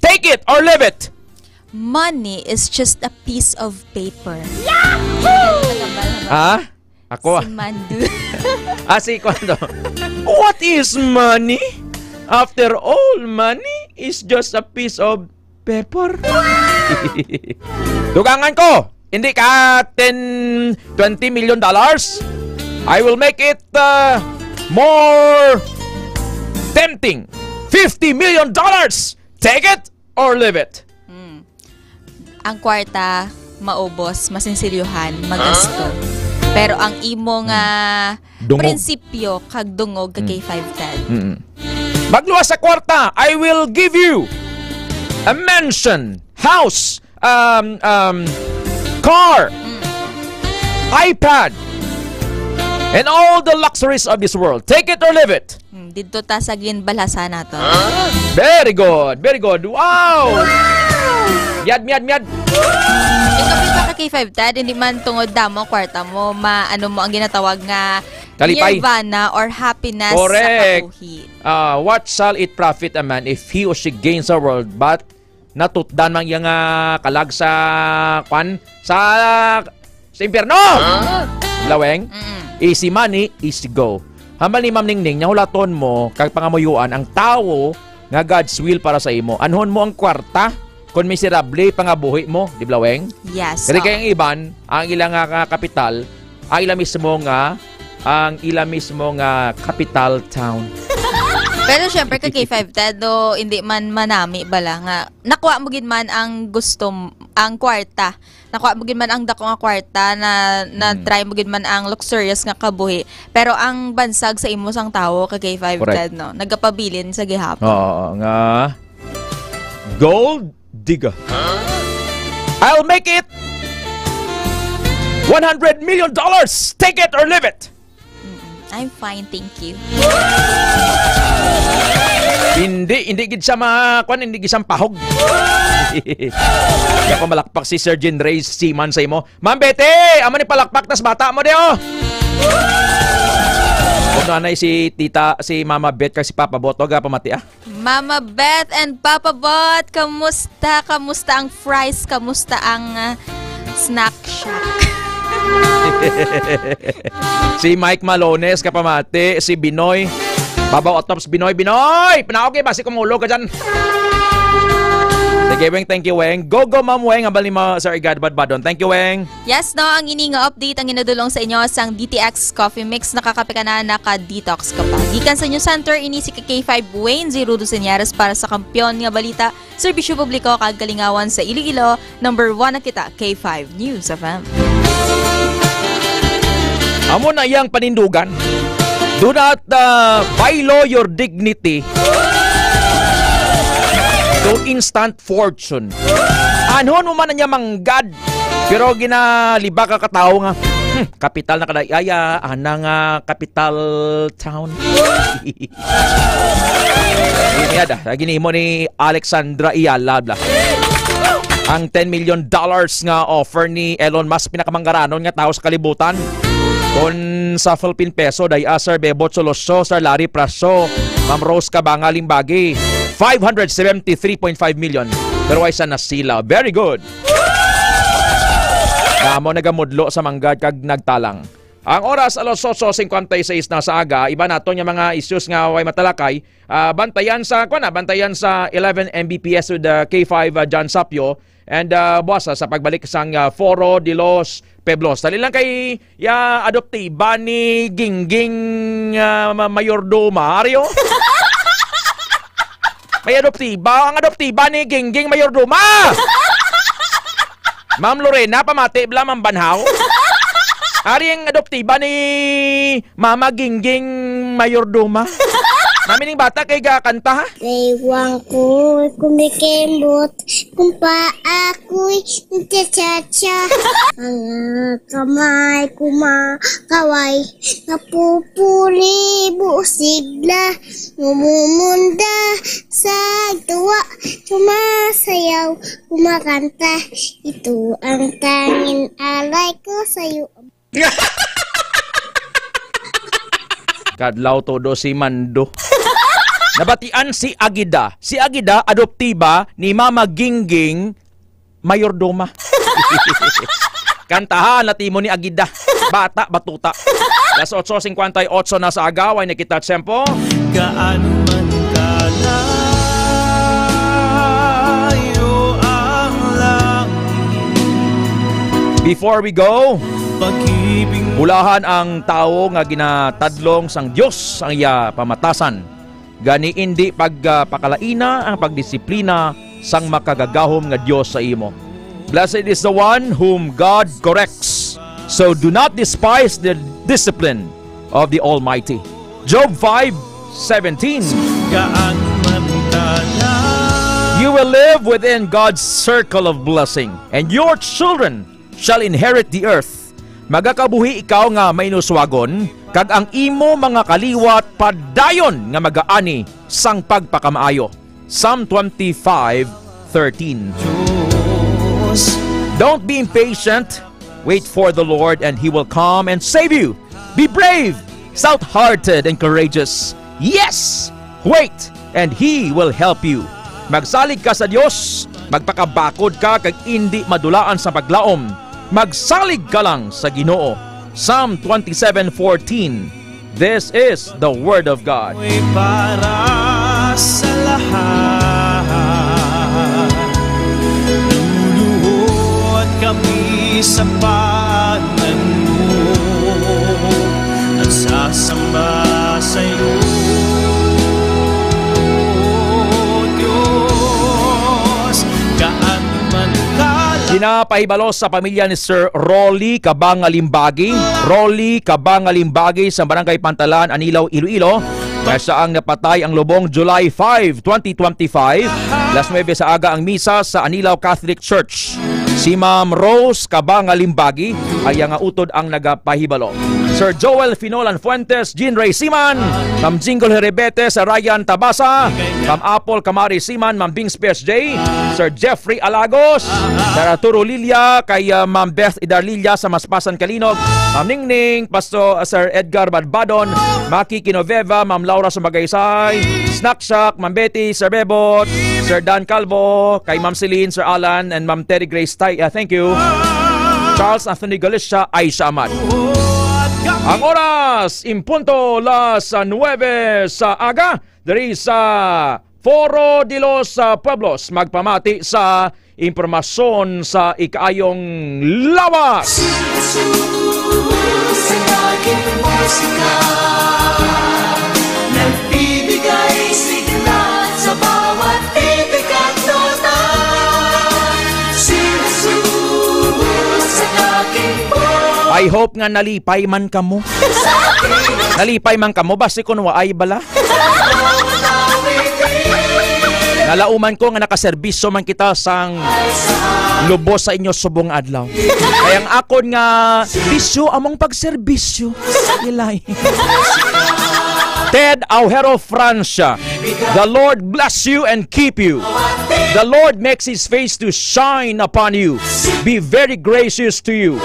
Take it or leave it. Money is just a piece of paper. Ako? Si Mandu. Si Kwando. What is money? After all, money is just a piece of paper. Dugangan ko. Hindi ka $20 million. I will make it more tempting. $50 million. Take it or leave it. Ang kwarta maubos, masinsilyuhan, magasto. Pero ang imo nga prinsipyo kag dungog ka K5 Ted. Magluwas sa kwarta, I will give you a mansion, house, car, iPad, and all the luxuries of this world. Take it or leave it. Dito ta sa ginbalhasa na to. Very good. Wow! Miyad. Ikaw pa ka K5 Ted, hindi man tungod damo kwarta mo, ano mo ang ginatawag nga kalipay, nirvana or happiness. Correct. Sa kabuhi. What shall it profit a man if he or she gains the world but natutdan man yung kalag sa impyerno? Laweng? Easy money, easy go. Hambal ni Ma'am Ningning, nahulaton mo, kag pangamuyuan, ang tao nga God's will para sa imo. Anhon mo ang kwarta, kung miserable, pangabuhi mo, di blaweng? Yes. Kasi kayang iban, ang ilang kapital, ang ilang mismo nga capital town. Pero syempre ka K5 Ted, do hindi man manami bala nga nakuha mo gid man ang gusto ang kwarta. Nakuha mo gid man ang dako nga kwarta na try mo gid man ang luxurious nga kabuhi. Pero ang bansag sa imo sang tawo ka K5 Ted no, nagapabilin sa gihapon. Oo nga. Gold digger. I'll make it $100 million. Take it or leave it. I'm fine, thank you. Hindi gid sa hindi gid sa pahog. Kaya ko malakpak si Sergeant Ray Seaman sa imo. Ma'am Betty, amo ni palakpak tas bata mo dio. Kung nanay si Mama Bet kasi Papa Bot, ga pamati Mama Bet and Papa Bot, kamusta? Kamusta ang fries? Kamusta ang snack shack? Si Mike Malones, kapamati. Si Binoy. Babaw Otops, Binoy. Binoy! Panaok basi kumulog ka dyan. Sige, Weng. Thank you, Weng. Go, Ma'am Weng. Abal ni mo, Sir Igad Badbadon. Thank you, Weng. Yes, no. Ang ini nga update ang inadulong sa inyo sang DTX Coffee Mix. Nakakape ka na, naka-detox ka pa. Gikan sa News Center, ini si K5 Wayne, 0 Dusenyares para sa kampiyon nga balita. Serbisyo publiko, kagalingawan sa Iloilo. Number 1 na kita, K5 News FM. Amo na iyang panindugan. Do not violate your dignity to instant fortune. Ano mo man na niya manggad. Pero ginaliba ka katao nga. Kapital na kadayaya. Anang capital town. Gini mo ni Alexandra Iyala. Ang $10 million nga offer ni Elon Musk pinakamanggaranon nga tao sa kalibutan. Kung sa Philippine Peso, day Sir Bebot Solosyo, Sir Larry Praso, Ma'am Rose Kabangaling Bagi, 573.5 million. Pero ay sana sila. Very good. Namo nagamudlo sa manggad kag nagtalang. Ang oras alas 8:56 na sa aga, iba nato yung mga issues nga way matalakay. Bantayan sa 11 Mbps with K5 John Sapio. And buwasa sa pagbalik sang Foro de los Pueblos. Dali lang kay adoptiba ni Gingging Mayordoma, Mario. May adoptiba. Ang adoptiba ni Gingging Mayordoma. Ma'am Lorena, pamati bla Ma'am Banhaw. Ari ang adoptiba ni Mama Gingging Mayordoma. Namin yung bata kay gakanta ha? Ewan ko kumikembot kung pa ako'y nagtsatsa. Ang kamay kumakaway napupuli busigla numumunda sa tuwa sumasayaw kumakanta. Ito ang tanging alay ko sa'yo. Kadlaw todo si Mando. Nabatian si Agida. Si Agida, adoptiba ni Mama Gingging Mayordoma. Kantahan na timo ni Agida. Bata, batuta. Las 8:58 na sa agaw ay nakita tempo. Gaano man kalayo ang langit. Before we go, bulahan ang tao nga ginatadlong sang Dios ang iya pamatasan. Gani indi pagpakalaina ang pagdisiplina sang makagagahom nga Dios sa imo. Blessed is the one whom God corrects. So do not despise the discipline of the Almighty. Job 5:17. You will live within God's circle of blessing, and your children shall inherit the earth. Magakabuhi ikaw nga mainuswagon, kag ang imo mga kaliwat padayon nga magaani sang pagpakamaayo. Psalm 25:13. Don't be impatient. Wait for the Lord and He will come and save you. Be brave, stout-hearted and courageous. Yes! Wait and He will help you. Magsalig ka sa Dios, magpakabakod ka kag indi madulaan sa paglaom. Magsalig ka lang sa Ginoo. Psalm 27:14. This is the Word of God. Para sa lahat, luluhod kami sa panan mo at sasamba sa iyo, Diyos. Gaano man Pinapahibalo sa pamilya ni Sir Rolly Kabangalimbagi. Rolly Kabangalimbagi sa Barangay Pantalan, Anilaw, Iloilo. Kaya ang napatay ang lubong July 5, 2025. Las 9 sa aga ang misa sa Anilaw Catholic Church. Si Ma'am Rose Kabangalimbagi ay ang utod ang nagapahibalo. Sir Joel Finolan Fuentes, Jean Ray Siman, Ma'am Jingle Herebete sa Ryan Tabasa, Ma'am Apple Kamari Siman, Ma'am Bings PSJ, Sir Jeffrey Alagos, Sir Arturo Lilia, kay Ma'am Beth Idarlilia sa Maspasan Kalinog, Ma'am Ningning, Pastor Sir Edgar Badbadon, Maki Kinoveva, Ma'am Laura Sumagaysay, Snack Shack, Ma'am Betty, Sir Bebot, Sir Dan Calvo, kay Ma'am Celine, Sir Alan, and Ma'am Terry Grace. Thank you. Charles Anthony Galicia, Aisha Ahmad. Ang oras, impunto las 9 sa aga, dari sa Foro de los Pueblos, magpamati sa impormasyon sa ikaayong lawas. Sa aking musika, nagbibigay sigla sa bawat titik at nota. Si Jesus sa aking puso. I hope nga nalipay man kamo. Nalipay man kamo, basi kung waay bala. Nalauman ko nga nakaserbisyo man kita sang lubos sa inyo subong adlaw. Kayang akon nga bisyo among pagserbisyo. Ilay. Ted Aujero Francia, the Lord bless you and keep you. The Lord makes His face to shine upon you, be very gracious to you,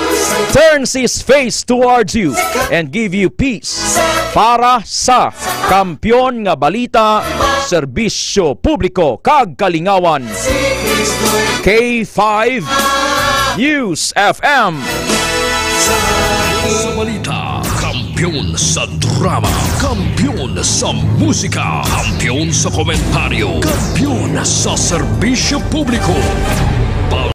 turns His face towards you, and give you peace. Para sa Kampiyon nga Balita, Serbisyo Publiko kag Kalingawan, K5 News FM. Sa balita, kampiyon sa drama, kampiyon sa musika, kampiyon sa komentaryo, kampiyon sa serbisyo publiko.